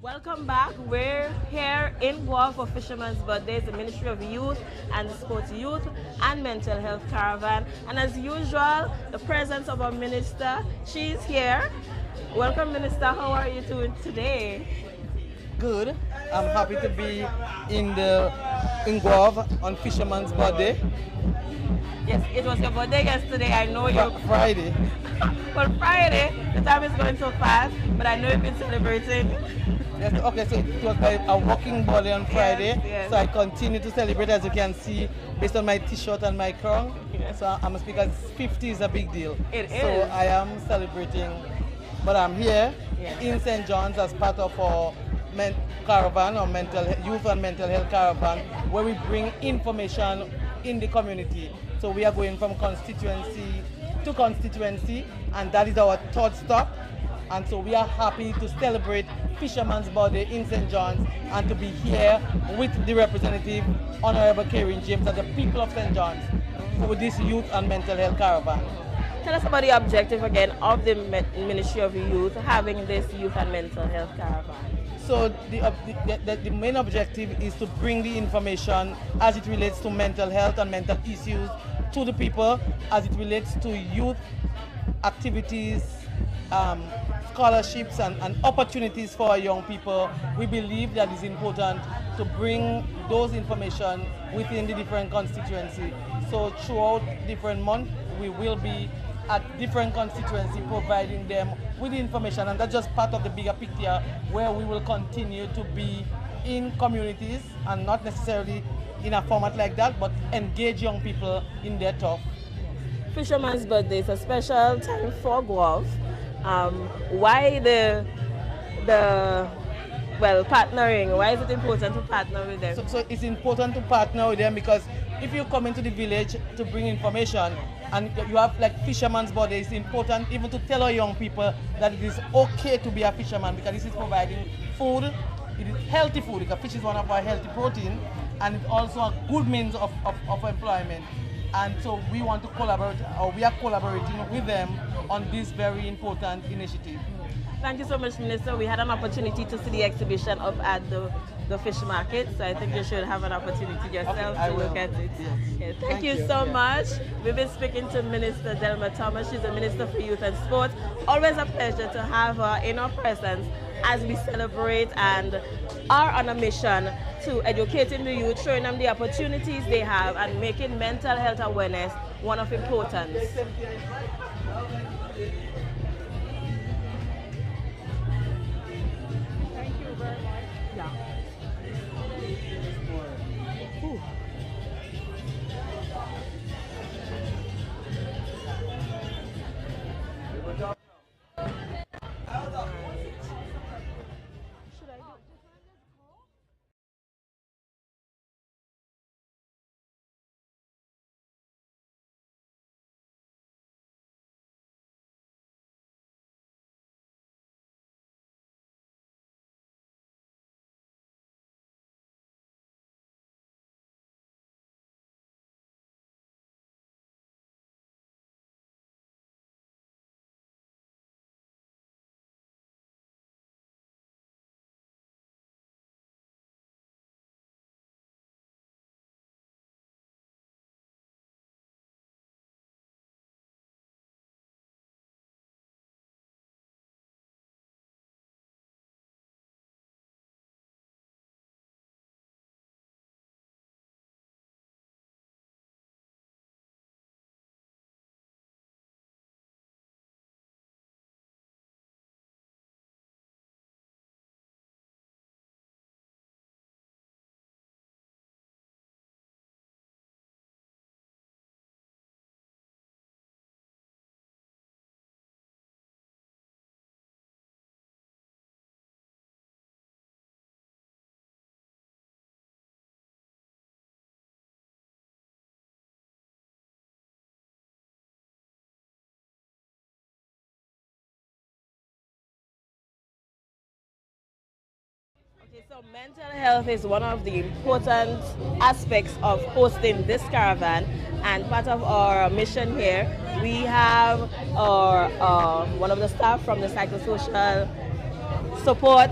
S1: Welcome back. We're here in Gouyave for Fisherman's Birthday. It's the Ministry of Youth and Sports, Youth and Mental Health Caravan. And as usual, the presence of our minister, she's here. Welcome, Minister. How are you doing today?
S8: Good. I'm happy to be in Gouyave on Fisherman's Birthday.
S1: Yes, it was your birthday yesterday. I know you.
S8: Friday.
S1: Well, Friday, the time is going so fast, but I know you've been celebrating.
S8: Yes, okay, so it was a working birthday on Friday,
S1: yes.
S8: So I continue to celebrate, as you can see, based on my t-shirt and my crown.
S1: Yes.
S8: So I'm a speaker. 50 is a big deal.
S1: It
S8: so
S1: is.
S8: I am celebrating, but I'm here
S1: Yes.
S8: in St. John's as part of our Caravan, or Youth and Mental Health Caravan, where we bring information in the community. So we are going from constituency to constituency, and that is our third stop. And so we are happy to celebrate Fisherman's Birthday in St. John's and to be here with the representative, Honorable Karen James, and the people of St. John's for this Youth and Mental Health Caravan.
S1: Tell us about the objective again of the Ministry of Youth having this Youth and Mental Health Caravan.
S8: So the main objective is to bring the information as it relates to mental health and mental issues to the people, as it relates to youth activities, scholarships and opportunities for our young people. We believe that it's important to bring those information within the different constituencies. So throughout different months, we will be at different constituencies providing them with the information, and that's just part of the bigger picture where we will continue to be in communities and not necessarily in a format like that, but engage young people in their talk.
S1: Fisherman's Birthday is a special time for Gouyave. Why the partnering? Why is it important to partner with them?
S8: So it's important to partner with them because if you come into the village to bring information and you have like Fisherman's Birthday, it's important even to tell our young people that it is okay to be a fisherman because this is providing food. It is healthy food because fish is one of our healthy protein, and it's also a good means of employment. And so we want to collaborate, or we are collaborating with them on this very important initiative.
S1: Thank you so much, Minister. We had an opportunity to see the exhibition up at the fish market, so I think you should have an opportunity yourself to look at it.
S8: Yes.
S1: Yes, thank you so much. We've been speaking to Minister Delma Thomas. She's the Minister for Youth and Sport. Always a pleasure to have her in our presence as we celebrate and are on a mission to educating the youth, showing them the opportunities they have and making mental health awareness one of importance. Okay, so mental health is one of the important aspects of hosting this caravan, and part of our mission here, we have our one of the staff from the psychosocial support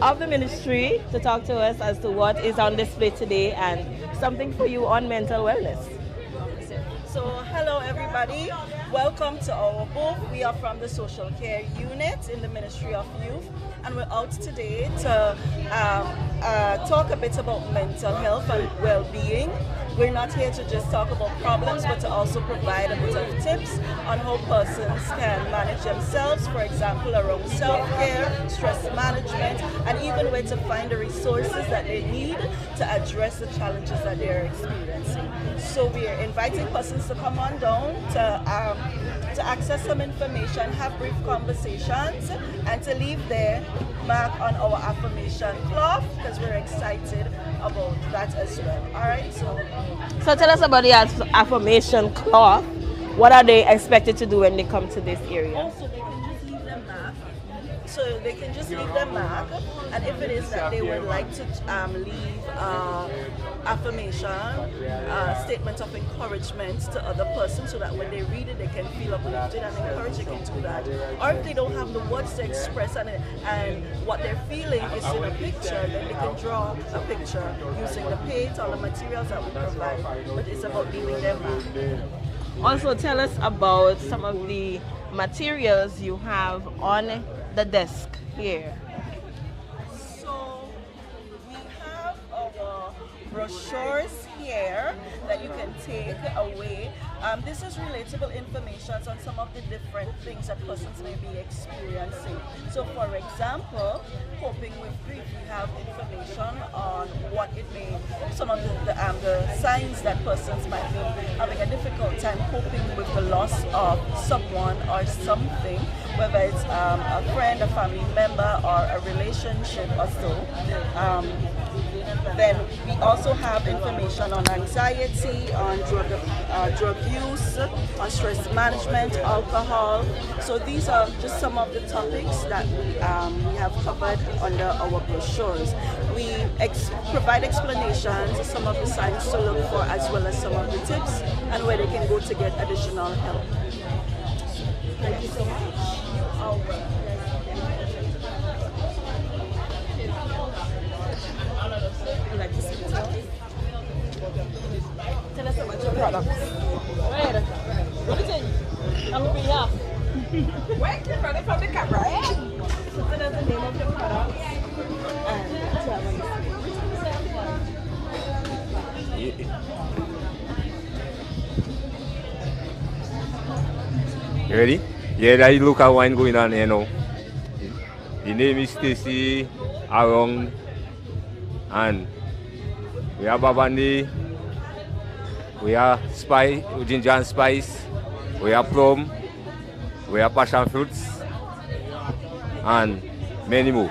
S1: of the ministry to talk to us as to what is on display today and something for you on mental wellness.
S9: So hello everybody, welcome to our booth. We are from the social care unit in the Ministry of Youth, and we're out today to talk a bit about mental health and well-being. We're not here to just talk about problems, but to also provide a bit of tips on how persons can manage themselves, for example, around self-care, stress management, and even where to find the resources that they need to address the challenges that they're experiencing. So we're inviting persons to come on down to access some information, have brief conversations, and to leave their mark on our affirmation cloth, because we're excited about that as well. All right,
S1: so tell us about the affirmation cloth. What are they expected to do when they come to this area?
S9: Also, they can just leave their mark. So they can just leave their mark, and if it is that they would like to leave affirmation, statement of encouragement to other persons, so that when they read it, they can feel uplifted and encouraged, they can do that. Or if they don't have the words to express and what they're feeling is in a picture, then they can draw a picture using the paint or the materials that we provide. But it's about leaving their mark.
S1: Also, tell us about some of the materials you have on the desk here.
S9: So we have our brochures here that you can take away. This is relatable information on some of the different things that persons may be experiencing. So for example, coping with grief, we have information on what it may, some of the signs that persons might be having a difficult time coping with the loss of someone or something, whether it's a friend, a family member, or a relationship or so. Then we also have information on anxiety, on drug use, on stress management, alcohol. So these are just some of the topics that we have covered under our brochures. We provide explanations of some of the signs to look for, as well as some of the tips and where they can go to get additional help.
S1: Thank you so much. Like to speak to us? Tell us about your products. Wait, what is it? I'm going to be here. Wait, you're running from the camera, eh? So tell us the name of your products and tell us.
S10: You ready? Yeah, there is local wine going on here now. The name is Stacy Arong, and we have Babandi, we have spice, ginger and spice, we have plum, we have passion fruits, and many more.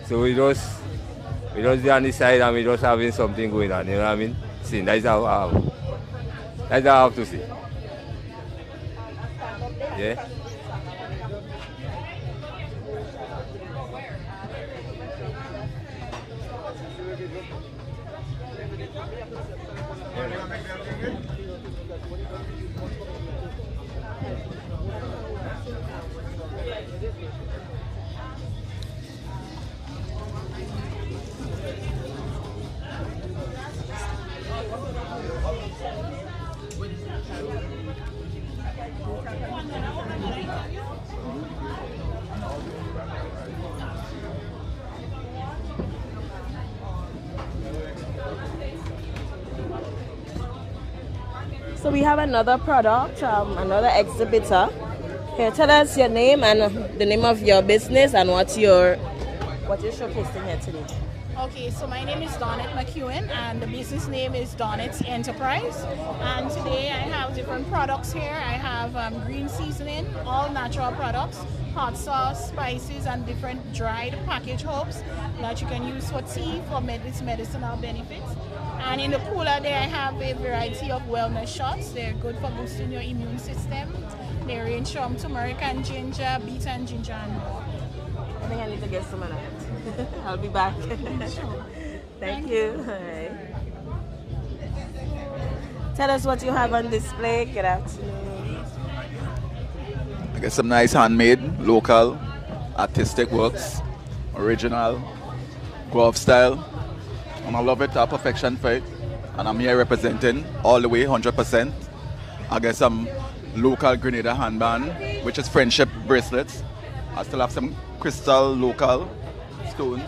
S10: So we just there on the side, and we just having something going on, you know what I mean? See, that's how I have to see. Yeah.
S1: So we have another product, another exhibitor. Here, tell us your name and the name of your business and what you're showcasing here today.
S11: Okay, so my name is Donette McEwen and the business name is Donette's Enterprise. And today I have different products here. I have green seasoning, all natural products, hot sauce, spices, and different dried packaged herbs that you can use for tea for its medicinal benefits. And in the cooler there I have a variety of wellness shots. They're good for boosting your immune system. They range from turmeric and ginger, beet and ginger, and more.
S1: I think I need to get some of that. I'll be back.
S11: Sure.
S1: Thank you. All right. Tell us what you have on display. Good afternoon.
S12: I get some nice handmade, local artistic works, original, Gouyave style, and I love it, I have perfection for it. And I'm here representing all the way, 100%. I get some local Grenada handband, which is friendship bracelets. I still have some crystal local stones.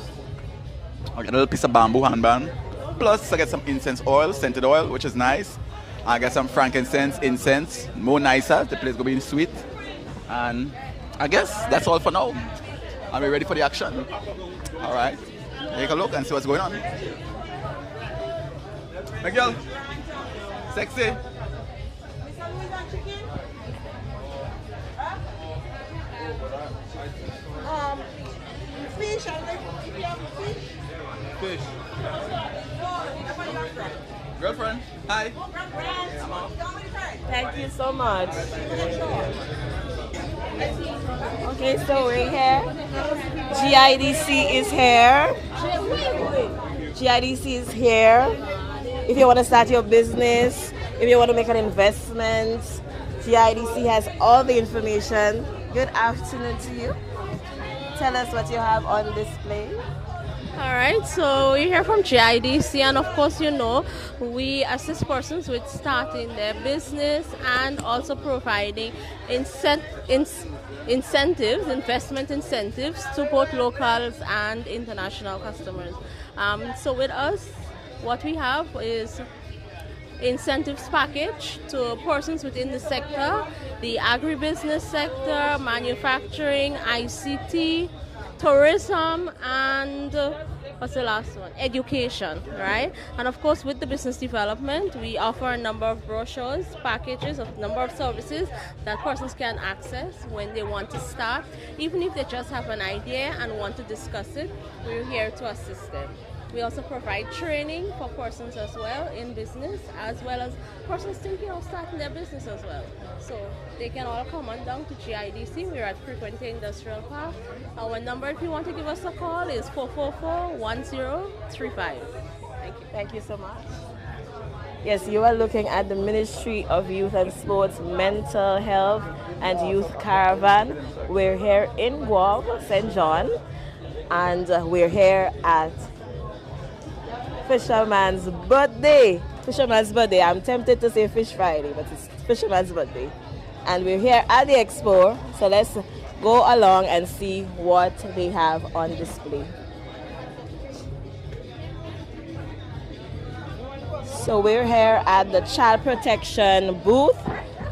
S12: I get a little piece of bamboo handband. Plus, I get some incense oil, scented oil, which is nice. I get some frankincense, incense, more nicer. The place will be sweet. And I guess that's all for now. Are we ready for the action? All right. Take a look and see what's going on. Miguel, sexy.
S9: Fish, if you have fish.
S12: Fish. Girlfriend, hi.
S1: Thank you so much. Okay, so we're here. GIDC is here. GIDC is here. If you want to start your business, if you want to make an investment, GIDC has all the information. Good afternoon to you. Tell us what you have on display.
S13: All right, so we're here from GIDC, and of course, you know, we assist persons with starting their business and also providing incentives, investment incentives to both locals and international customers. So with us, what we have is incentives package to persons within the sector, the agribusiness sector, manufacturing, ICT, tourism, and what's the last one? Education, right? And of course, with the business development, we offer a number of brochures, packages of number of services that persons can access when they want to start. Even if they just have an idea and want to discuss it, we're here to assist them. We also provide training for persons as well in business, as well as persons thinking of starting their business as well. So they can all come on down to GIDC. We're at Frequency Industrial Park. Our number, if you want to give us a call, is 444-1035. Thank you.
S1: Thank you so much. Yes, you are looking at the Ministry of Youth and Sports, Mental Health and Youth Caravan. We're here in Gouyave, St. John, and we're here at Fisherman's birthday. Fisherman's birthday. I'm tempted to say Fish Friday, but it's Fisherman's birthday. And we're here at the expo, so let's go along and see what they have on display. So we're here at the Child Protection booth.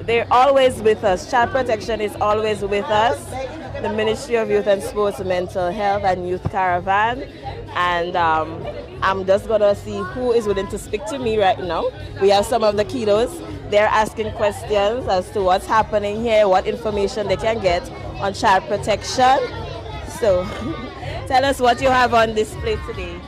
S1: They're always with us. Child Protection is always with us. The Ministry of Youth and Sports, Mental Health and Youth Caravan. And I'm just going to see who is willing to speak to me right now. We have some of the kiddos. They're asking questions as to what's happening here, what information they can get on child protection. So tell us what you have on display today.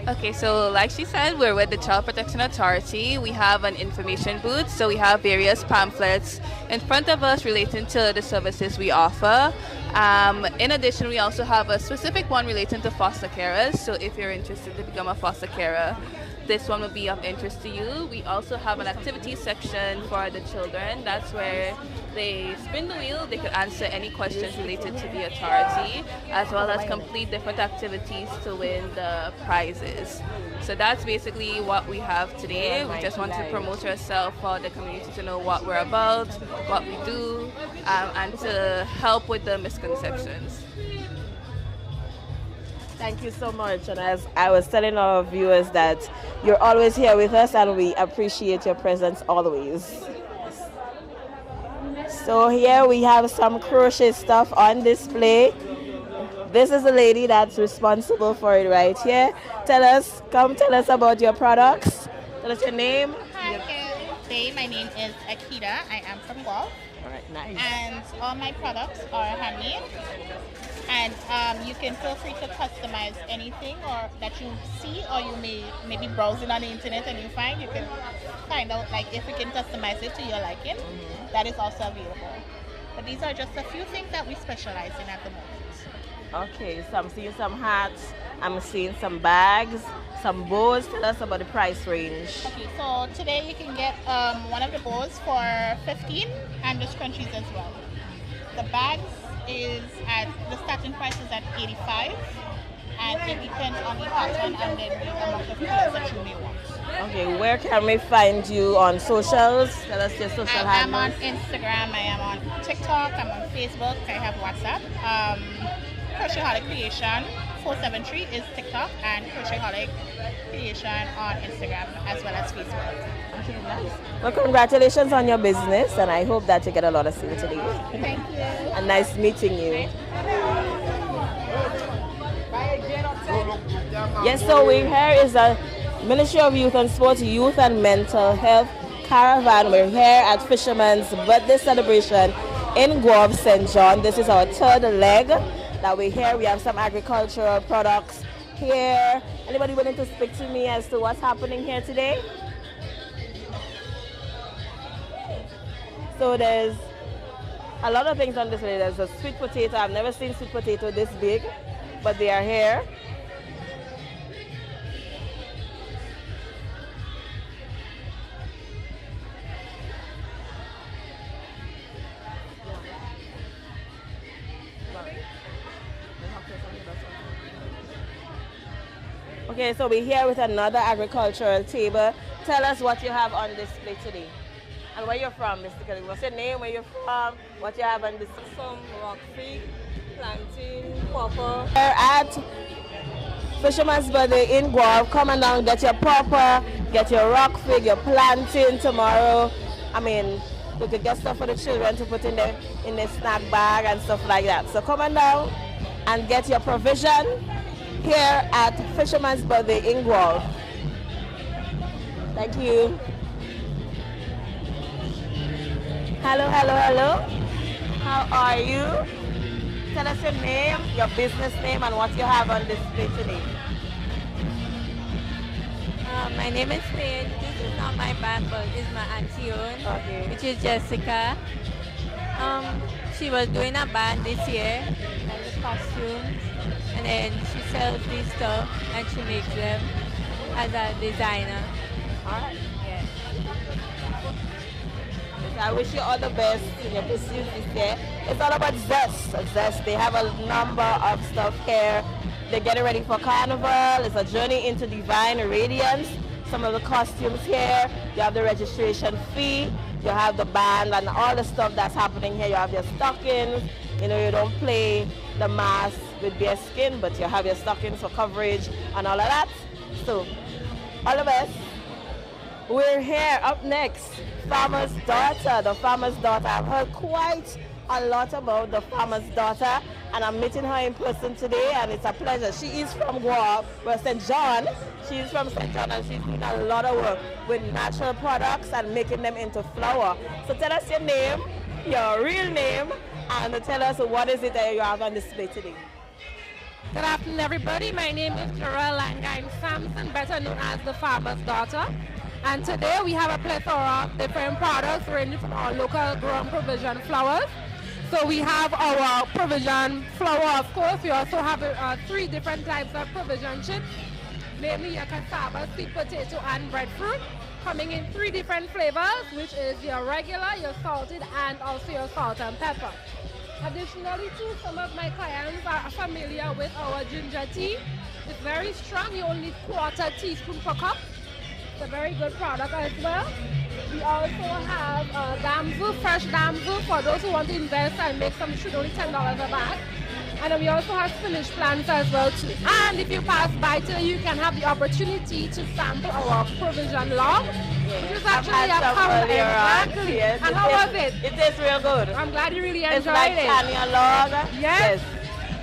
S14: Okay, so like she said, we're with the Child Protection Authority. We have an information booth, so we have various pamphlets in front of us relating to the services we offer. In addition, we also have a specific one relating to foster carers, so if you're interested to become a foster carer, this one will be of interest to you. We also have an activity section for the children. That's where they spin the wheel. They could answer any questions related to the authority, as well as complete different activities to win the prizes. So that's basically what we have today. We just want to promote ourselves for the community to know what we're about, what we do, and to help with the misconceptions.
S1: Thank you so much. And as I was telling our viewers that you're always here with us and we appreciate your presence always. So here we have some crochet stuff on display. This is the lady that's responsible for it right here. Tell us about your products. Tell us your name.
S11: Hi, good day. My name is Akita. I am from Gouyave.
S1: All right, nice.
S11: And all my products are handmade. And you can feel free to customize anything or that you see, or you may be browsing on the internet and you can find out like if we can customize it to your liking. That is also available. But these are just a few things that we specialize in at the moment.
S1: Okay, so I'm seeing some hats, I'm seeing some bags, some bows. Tell us about the price range.
S11: Okay, so today you can get one of the bows for 15 and the scrunchies as well. The bags is at, the starting price is at 85 and it depends on the pattern and then the amount of colors that you may want.
S1: Okay, where can we find you on socials? Tell us your social handles.
S11: I'm on Instagram, I am on TikTok, I'm on Facebook, I have WhatsApp. Crochetaholic Creation 473 is TikTok and Crochetaholic Creation on Instagram as well as Facebook.
S1: Okay, nice. Well, congratulations on your business and I hope that you get a lot of sales today.
S11: Thank you.
S1: And nice meeting you. Yes, so we're here is a Ministry of Youth and Sports, Youth and Mental Health Caravan. We're here at Fisherman's birthday celebration in Gouyave, St. John. This is our third leg that we're here. We have some agricultural products here. Anybody willing to speak to me as to what's happening here today? So there's a lot of things on display. There's a sweet potato. I've never seen sweet potato this big, but they are here. Okay, so we're here with another agricultural table. Tell us what you have on display today. And where you're from, Mr. Kelly. What's your name, where you're from, what you have on display?
S15: Some rock fig, plantain, pawpaw.
S1: Here at Fisherman's Birthday in Gouyave, come on down, get your pawpaw, get your rock fig, your plantain tomorrow. I mean, you could get stuff for the children to put in the snack bag and stuff like that. So come on down and get your provision here at Fisherman's Birthday in Gouyave. Thank you. Hello, hello, hello. How are you? Tell us your name, your business name, and what you have on display today.
S16: My name is Paige. This is not my band, but it's my auntie own, which is Jessica. She was doing a band this year, like the costumes, and then she sells these stuff and she makes them as a designer.
S1: All right.
S16: Yeah.
S1: I wish you all the best in your pursuits this year. It's all about zest. They have a number of stuff here. They're getting ready for Carnival. It's a journey into divine radiance. Some of the costumes here. You have the registration fee. You have the band and all the stuff that's happening here. You have your stockings. You know, you don't play the mask with bare skin, but you have your stockings for coverage and all of that. So, all the best. We're here up next, Farmer's Daughter. The Farmer's Daughter. I've heard quite a lot about the Farmer's Daughter, and I'm meeting her in person today, and it's a pleasure. She is from Gouyave, well, St. John. She's from St. John, and she's doing a lot of work with natural products and making them into flour. So tell us your name, your real name, and tell us what is it that you have on display today.
S17: Good afternoon, everybody. My name is Carol Langine Sampson, better known as the Farmer's Daughter. And today we have a plethora of different products ranging from our local grown provision flowers. So we have our provision flour, of course. We also have 3 different types of provision chips, namely your cassava, sweet potato, and breadfruit, coming in 3 different flavors, which is your regular, your salted, and also your salt and pepper. Additionally, too, some of my clients are familiar with our ginger tea. It's very strong. You only need 1/4 teaspoon per cup. It's a very good product as well. We also have damsel, fresh damsel for those who want to invest and make some should only $10 a bag. And then we also have spinach plants as well too. And if you pass by today, you can have the opportunity to sample our provision log, which is actually a cover. Exactly.
S1: Yes,
S17: and how was it?
S1: It tastes real good.
S17: I'm glad you really enjoyed
S1: it's like
S17: it.
S1: Tanya log.
S17: Yes.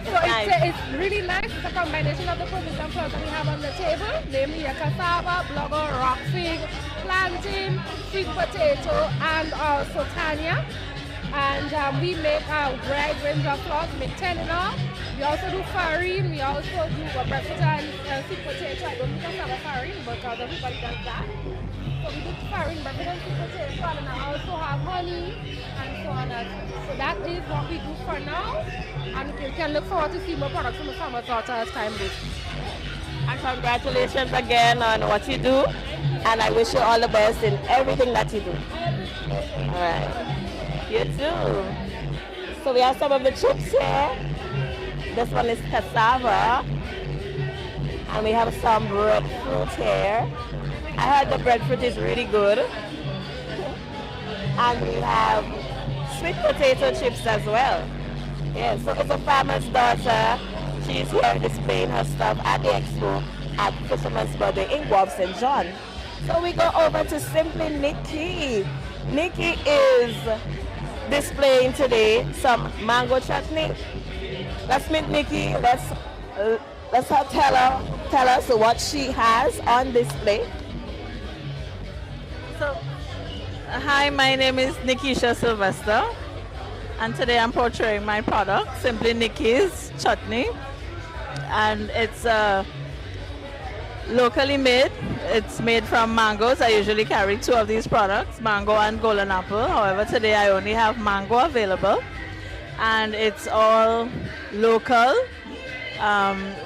S17: So
S1: nice.
S17: it's really nice. It's a combination of the provision flowers that we have on the table, namely a cassava, blubber, rock fig, plantain, sweet potato, and also Tanya. And we make a wide range of flours. We make 10 in all. We also do farine. We also do breakfast and sweet potato. I don't do cassava farine because everybody does that. So we do farine, breakfast and sweet potato, and I also have honey and so on. So that is what we do for now. And you can look forward to see more products from the Farmer's Daughter as time goes.
S1: And congratulations again on what you do. And I wish you all the best in everything that you do. All right. You too. So we have some of the chips here. This one is cassava. And we have some breadfruit here. I heard the breadfruit is really good. And we have sweet potato chips as well. Yeah, so it's a farmer's daughter. She's here displaying her stuff at the expo at Fisherman's Birthday in Gouyave, St. John. So we go over to Simply Nikki. Nikki is displaying today some mango chutney. Let's meet Nikki. Let's her tell us what she has on display.
S18: So, hi, my name is Nikisha Sylvester, and today I'm portraying my product, Simply Nikki's Chutney, and it's locally made. It's made from mangoes. I usually carry 2 of these products, mango and golden apple. However, today I only have mango available, and it's all local,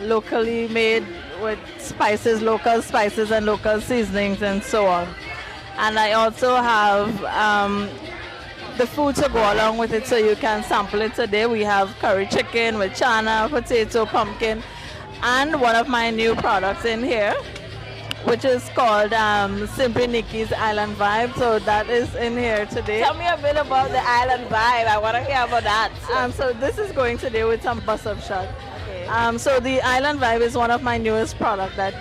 S18: locally made with spices, local spices and local seasonings and so on. And I also have the food to go along with it, so you can sample it today. We have curry chicken with chana, potato, pumpkin, and one of my new products in here, which is called Simply Nikki's Island Vibe. So that is in here today.
S1: Tell me a bit about the Island Vibe. I want to hear about that.
S18: So this is going today with some bus-up shot. Okay. So the Island Vibe is one of my newest products that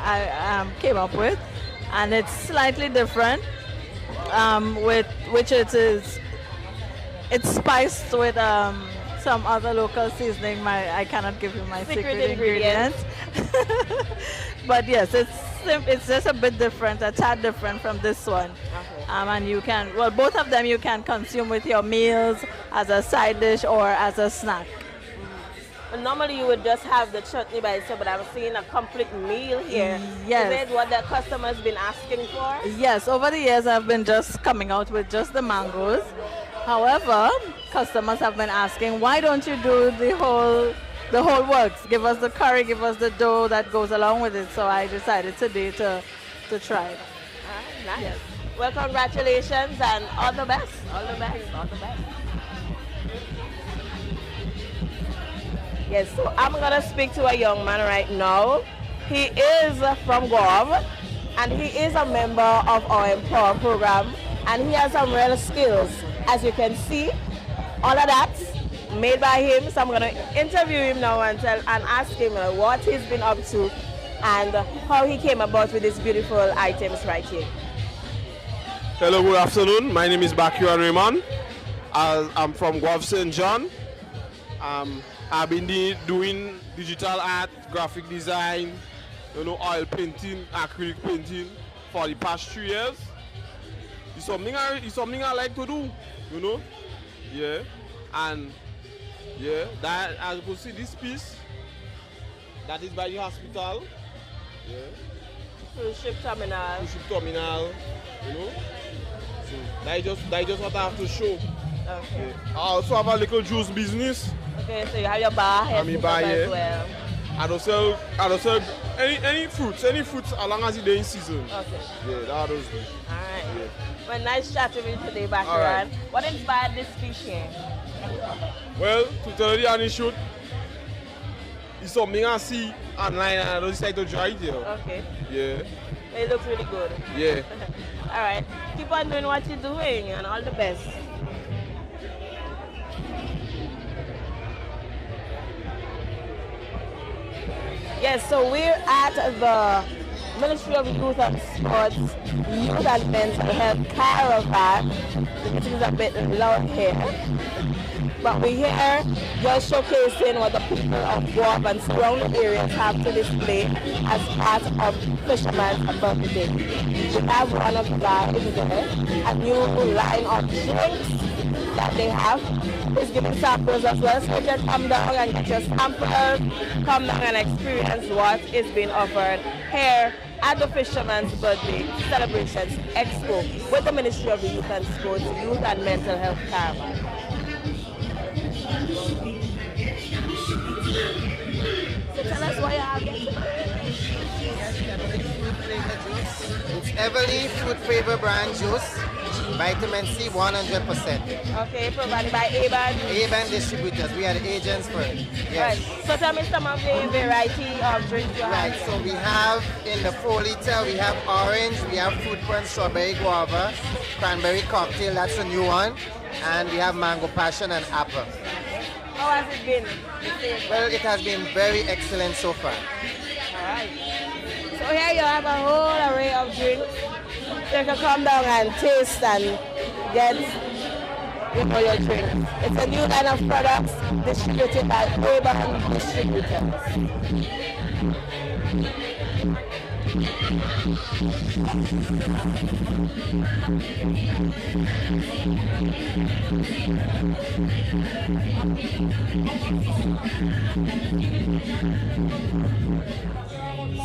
S18: I came up with. And it's slightly different, it's spiced with some other local seasoning. I cannot give you my secret ingredients. But yes, it's just a bit different, a tad different from this one. Okay. And you can, well, both of them you can consume with your meals, as a side dish or as a snack.
S1: Well, normally you would just have the chutney by itself, but I'm seeing a complete meal here.
S18: Yes.
S1: Is it what the customers been asking for?
S18: Yes, over the years I've been just coming out with just the mangoes. However, customers have been asking, why don't you do the whole works? Give us the curry, give us the dough that goes along with it. So I decided today to try it.
S1: Nice. Yes. Well, congratulations and all the best. All the best. All the best. Yes, so I'm going to speak to a young man right now. He is from Gouyave, and he is a member of our Empower program, and he has some real skills. As you can see, all of that made by him. So I'm going to interview him now and ask him what he's been up to and how he came about with these beautiful items right here.
S19: Hello, good afternoon. My name is Bakuan Raymond. I'm from Gouyave, St. John. I've been doing digital art, graphic design, oil painting, acrylic painting for the past 3 years. It's something I like to do, Yeah. And yeah, that as you can see this piece, that is by the hospital. Yeah.
S1: Cruise ship terminal.
S19: Cruise ship terminal, So that is just what I have to show.
S1: Okay.
S19: I also have a little juice business.
S1: Okay, so you have your bar here as well.
S19: I don't sell any fruits as long as it's in season.
S1: Okay.
S19: Yeah, that does.
S1: Alright.
S19: Yeah.
S1: Well, nice chatting with you today, Bakuan.
S19: Right.
S1: What inspired this piece here?
S19: Well, to tell you the honest truth, it's something I see online and I don't decide to try it here.
S1: Okay.
S19: Yeah.
S1: It looks really good.
S19: Yeah.
S1: Alright. Keep on doing what you're doing and all the best. Yes, so we're at the Ministerial Youth and Sports Youth and Mental Health Caravan. It is a bit loud here. But we're here just showcasing what the people of Gouyave and surrounding areas have to display as part of Fisherman's Birthday. We have one of the guys there, a new line of drinks that they have. It's giving samples as well, so you can come down and get your samples, come down and experience what is being offered here at the Fisherman's Birthday Celebrations Expo with the Ministry of Youth and Sports, Youth and Mental Health Caravan. So tell us what you have here.
S20: It's Everly Fruit Flavor Brand Juice, Vitamin C 100%.
S1: Okay, provided by ABAN.
S20: ABAN Distributors, we are the agents for it. Yes.
S1: Right. So tell me some of the variety of drinks you have.
S20: Right, so we have in the 4 liter, we have orange, we have fruit punch, strawberry guava, cranberry cocktail, that's a new one, and we have mango passion and apple.
S1: How has it been?
S20: Well, it has been very excellent so far.
S1: Alright. So here you have a whole array of drinks. So you can come down and taste and get your drink. It's a new line of products distributed by Urban Distributors.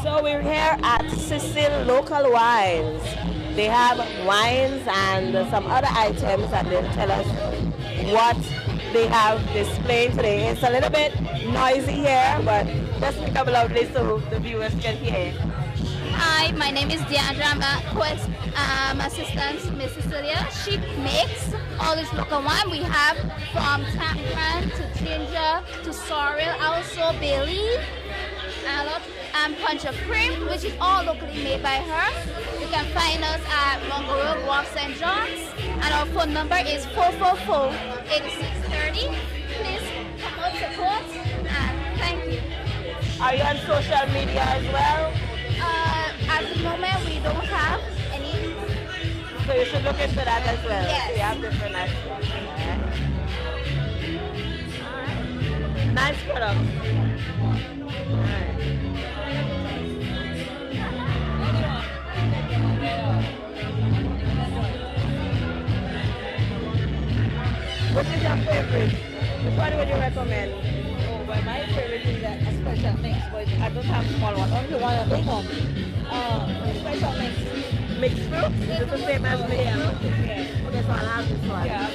S1: So we're here at Cecil Local Wines. They have wines and some other items, and they'll tell us what they have displayed today. It's a little bit noisy here, but just speak up loudly so the viewers can hear.
S21: Hi, my name is Deandra. I'm assistant to Miss Cecilia. She makes all this local wine. We have from tamarind to ginger to sorrel, also bay leaf, and punch of cream, which is all locally made by her. You can find us at Mongo Gouyave, St. John's, and our phone number is 444-8630. Please come out, support, and thank you.
S1: Are you on social media as well?
S21: At the moment, we don't have any.
S1: So you should look into that as well.
S21: Yes.
S1: We have different aspects. Alright. Nice product. Alright. What is your favorite? Which one would you recommend?
S3: Oh, well, my favorite is a special mix, but I don't have small one. Only one a big one. Special mix.
S1: Mixed fruit? Is it the same as me?
S3: Yeah.
S1: Okay, so I'll have this one.
S3: Yeah.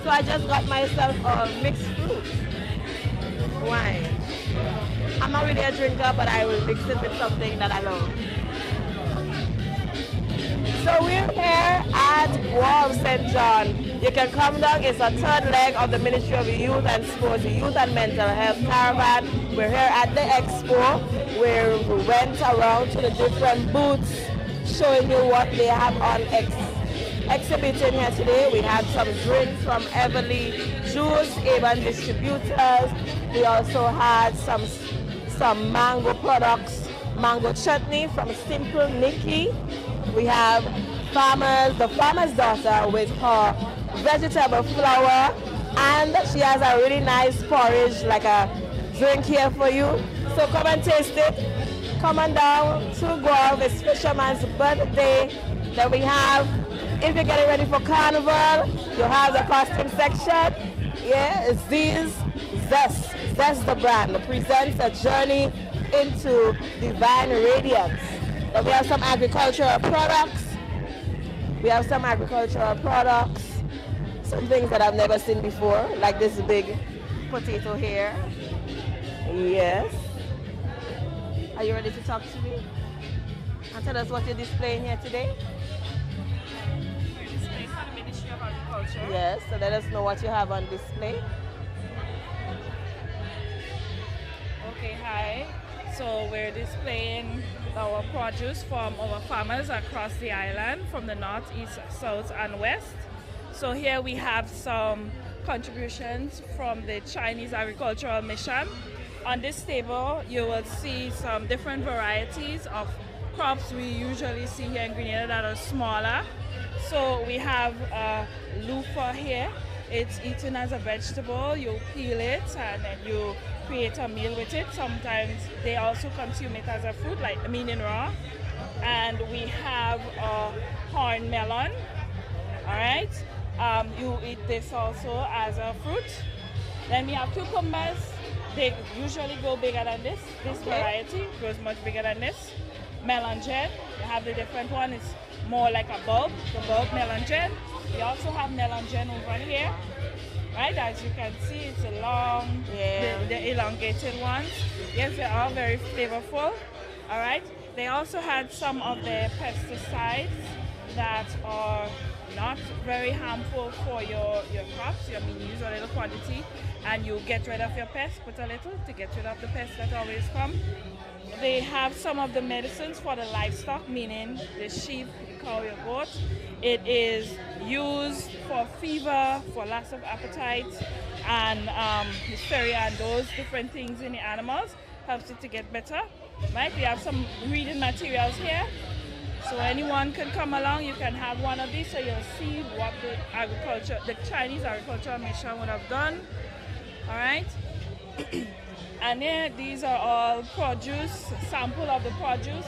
S1: So I just got myself a mixed fruit wine. I'm not really a drinker, but I will mix it with something that I love. So we're here at Gouyave, St. John. You can come down. It's a third leg of the Ministry of Youth and Sports, Youth and Mental Health Caravan. We're here at the expo where we went around to the different booths showing you what they have on exhibiting here today. We had some drinks from Everly Juice, Avon Distributors. We also had some mango products, mango chutney from Simple Nikki. We have the farmer's daughter with her vegetable flour, and she has a really nice porridge, like a drink here for you. So come and taste it. Come on down to Gouyave. It's Fisherman's Birthday. Then we have, if you're getting ready for Carnival, you have the costume section. Yeah, it's these Zest the brand presents a journey into divine radiance. Then we have some agricultural products. Some things that I've never seen before, like this big potato here. Yes. Are you ready to talk to me? And tell us what you're displaying here today?
S22: We're displaying for the Ministry of Agriculture.
S1: Yes, so let us know what you have on display.
S22: Okay, hi. So we're displaying our produce from our farmers across the island, from the north, east, south, and west. So here we have some contributions from the Chinese Agricultural Mission. On this table, you will see some different varieties of crops we usually see here in Grenada that are smaller. So we have loofah here. It's eaten as a vegetable. You peel it and then you create a meal with it. Sometimes they also consume it as a fruit, meaning raw. And we have a horn melon. All right. You eat this also as a fruit. Then we have cucumbers. They usually go bigger than this. This variety goes much bigger than this. Melangen, you have the different one. It's more like a bulb, the bulb melangen. We also have melangen over here. Right, as you can see, it's a long, the elongated ones. Yes, they're all very flavorful. All right. They also had some of the pesticides that are not very harmful for your crops. You use a little quantity and you get rid of your pests, put a little to get rid of the pests that always come. They have some of the medicines for the livestock, meaning the sheep, the cow, your goat. It is used for fever, for loss of appetite, and hysteria and those different things in the animals. Helps it to get better. Right? We have some reading materials here. So anyone can come along, you can have one of these so you'll see what the Chinese agricultural mission would have done. All right? And here, these are all produce, sample of the produce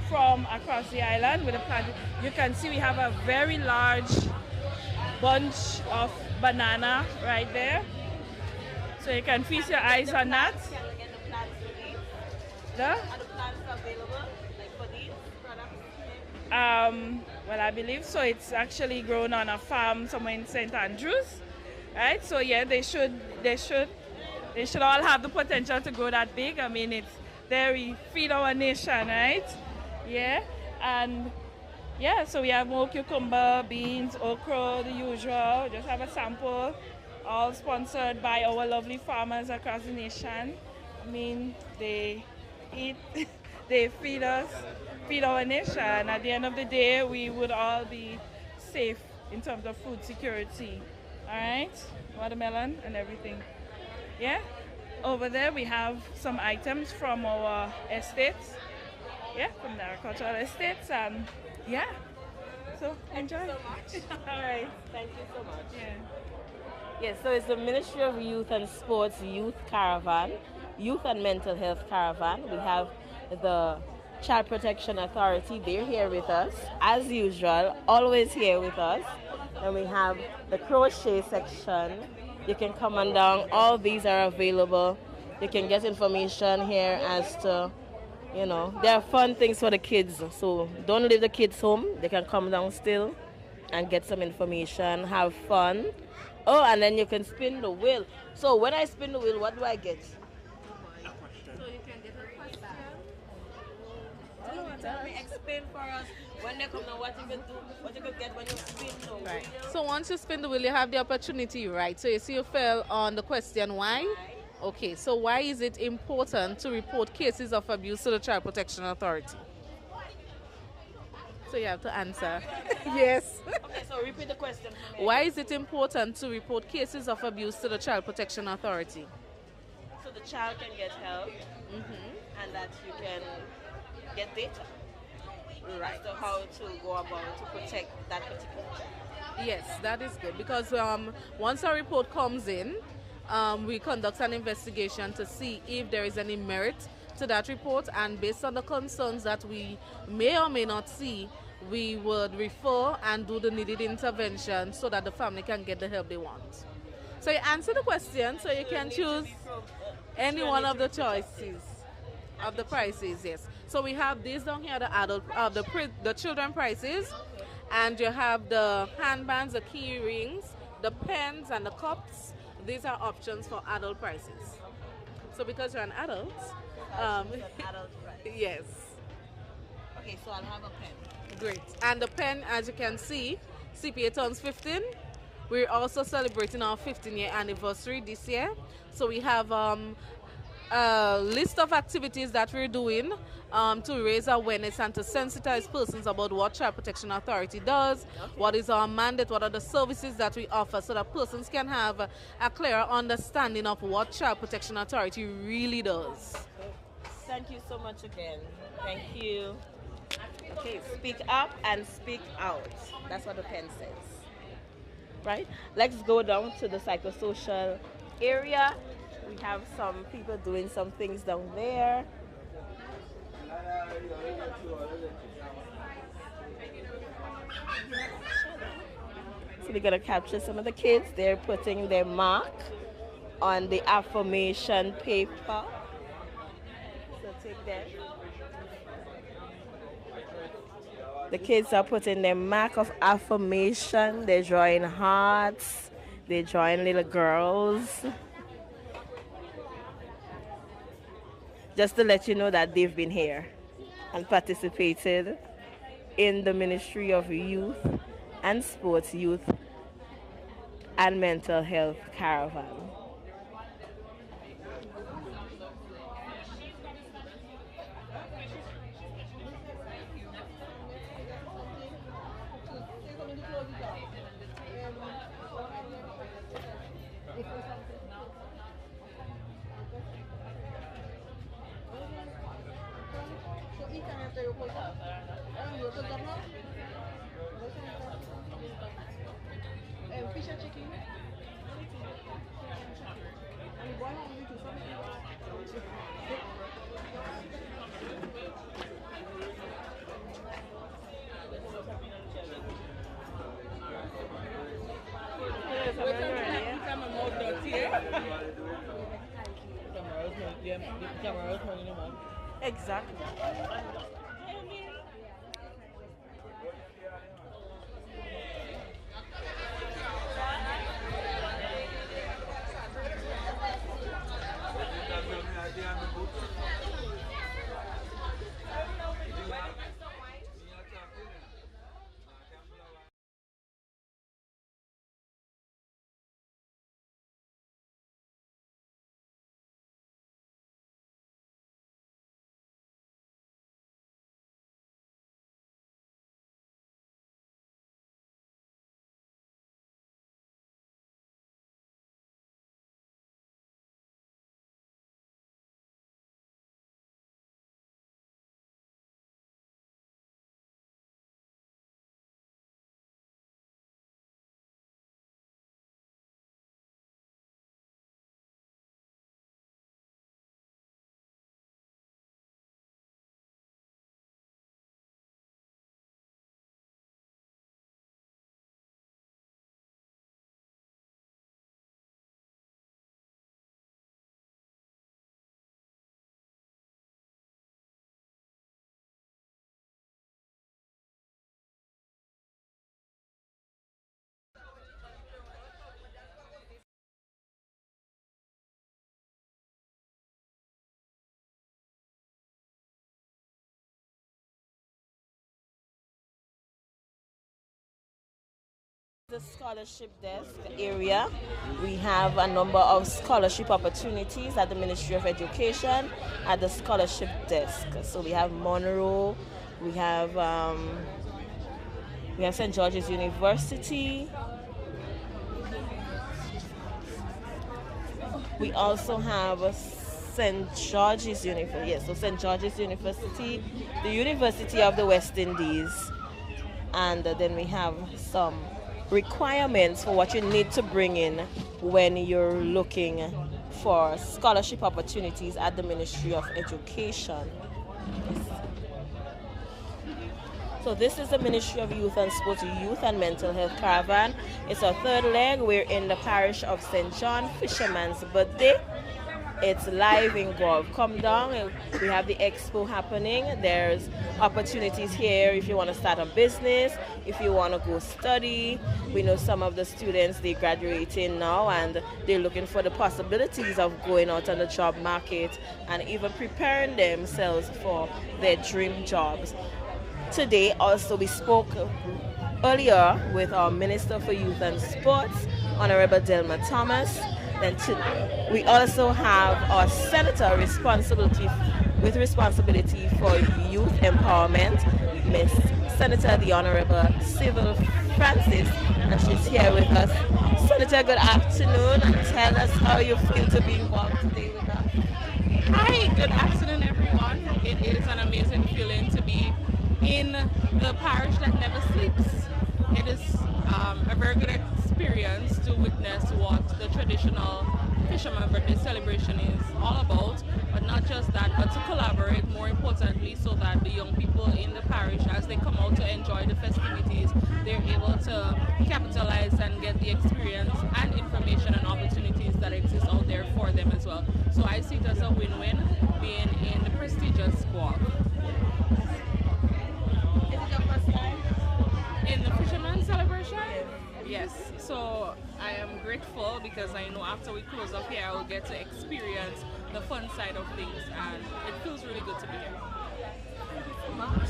S22: from across the island with the plant. You can see we have a very large bunch of banana right there. So you can feast your eyes on that. Are the plants available for these products? Well, I believe so. It's actually grown on a farm somewhere in St. Andrews, right? So yeah, they should all have the potential to grow that big. I mean, it's there we feed our nation, right? Yeah, and yeah, so we have more cucumber, beans, okra, the usual. Just have a sample, all sponsored by our lovely farmers across the nation. I mean, they eat, they feed us, feed our nation. At the end of the day, we would all be safe in terms of food security. All right, watermelon and everything. Yeah, over there we have some items from our estates. Yeah, from the agricultural estates, and yeah. So enjoy.
S1: Thank you so much.
S22: All right.
S1: Thank you so much.
S22: Yeah.
S1: Yes, so it's the Ministry of Youth and Sports Youth Caravan, Youth and Mental Health Caravan. We have the Child Protection Authority. They're here with us, as usual, always here with us. And we have the crochet section. You can come on down. All these are available. You can get information here as to, you know, there are fun things for the kids. So don't leave the kids home. They can come down still and get some information, have fun. Oh, and then you can spin the wheel. So when I spin the wheel, what do I get?
S22: So you can get a question.
S1: Tell me, explain for us when they come now what you can do, what you can get when you spin the wheel.
S2: Right. So once you spin the wheel, you have the opportunity, right? So you see you fell on the question why? Okay, so why is it important to report cases of abuse to the Child Protection Authority? So you have to answer. Yes.
S1: Okay, so repeat the question for me.
S2: Why is it important to report cases of abuse to the Child Protection Authority?
S1: So the child can get help, and that you can get data. Right. As to how to go about to protect that particular child.
S2: Yes, that is good because once a report comes in, we conduct an investigation to see if there is any merit to that report, and based on the concerns that we may or may not see, we would refer and do the needed intervention so that the family can get the help they want. So you answer the question, so you can choose any one of the choices of the prices. Yes. So we have these down here, the adult, the children prices, and you have the handbands, the key rings, the pens, and the cups. These are options for adult prices. So because you're an adult, yes.
S1: Okay, so I'll have a pen.
S2: Great. And the pen, as you can see, CPA turns 15. We're also celebrating our 15-year anniversary this year. So we have a list of activities that we're doing to raise awareness and to sensitize persons about what Child Protection Authority does, what is our mandate, what are the services that we offer, so that persons can have a clearer understanding of what Child Protection Authority really does.
S1: Thank you so much again. Thank you. Okay, speak up and speak out. That's what the pen says. Right? Let's go down to the psychosocial area. We have some people doing some things down there. So we're going to capture some of the kids. They're putting their mark on the affirmation paper. So take that. The kids are putting their mark of affirmation. They're drawing hearts. They're drawing little girls. Just to let you know that they've been here and participated in the Ministry of Youth and Sports, Youth and Mental Health Caravan. Exactly. The scholarship desk area, we have a number of scholarship opportunities at the Ministry of Education at the scholarship desk. So we have Monroe, we have St. George's University. We also have St. George's University. Yes, so St. George's University, the University of the West Indies, and then we have some requirements for what you need to bring in when you're looking for scholarship opportunities at the Ministry of Education. So this is the Ministry of Youth and Sports, Youth and Mental Health Caravan. It's our third leg. We're in the parish of St. John, Fisherman's Birthday. It's live in Gouyave. Come down. We have the expo happening. There's opportunities here if you want to start a business, if you want to go study. We know some of the students, they're graduating now and they're looking for the possibilities of going out on the job market and even preparing themselves for their dream jobs. Today also we spoke earlier with our Minister for Youth and Sports, Honorable Delma Thomas. And we also have our Senator with responsibility for youth empowerment, Miss Senator the Honorable Civil Francis, and she's here with us. Senator, good afternoon, and tell us how you feel to be involved today with us.
S4: Hi, good afternoon everyone. It is an amazing feeling to be in the parish that never sleeps. It is a very good experience to witness what the traditional Fisherman Birthday celebration is all about, but not just that, but to collaborate more importantly so that the young people in the parish, as they come out to enjoy the festivities, they're able to capitalize and get the experience and information and opportunities that exist out there for them as well. So I see it as a win-win being in the prestigious Gouyave.
S1: Is it your first time?
S4: In the Fisherman celebration? Yes. So I am grateful because I know after we close up here I will get to experience the fun side of things, and it feels really good to be here.
S1: Thank you so much.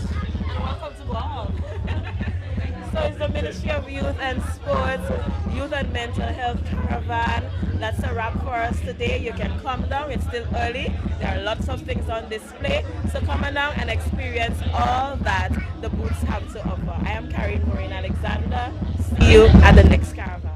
S1: And welcome to Gouyave. So it's the Ministry of Youth and Sports, Youth and Mental Health Caravan. That's a wrap for us today. You can come down, it's still early. There are lots of things on display. So come on down and experience all that the booths have to offer. I am Karen Maureen Alexander. See you at the next Caravan.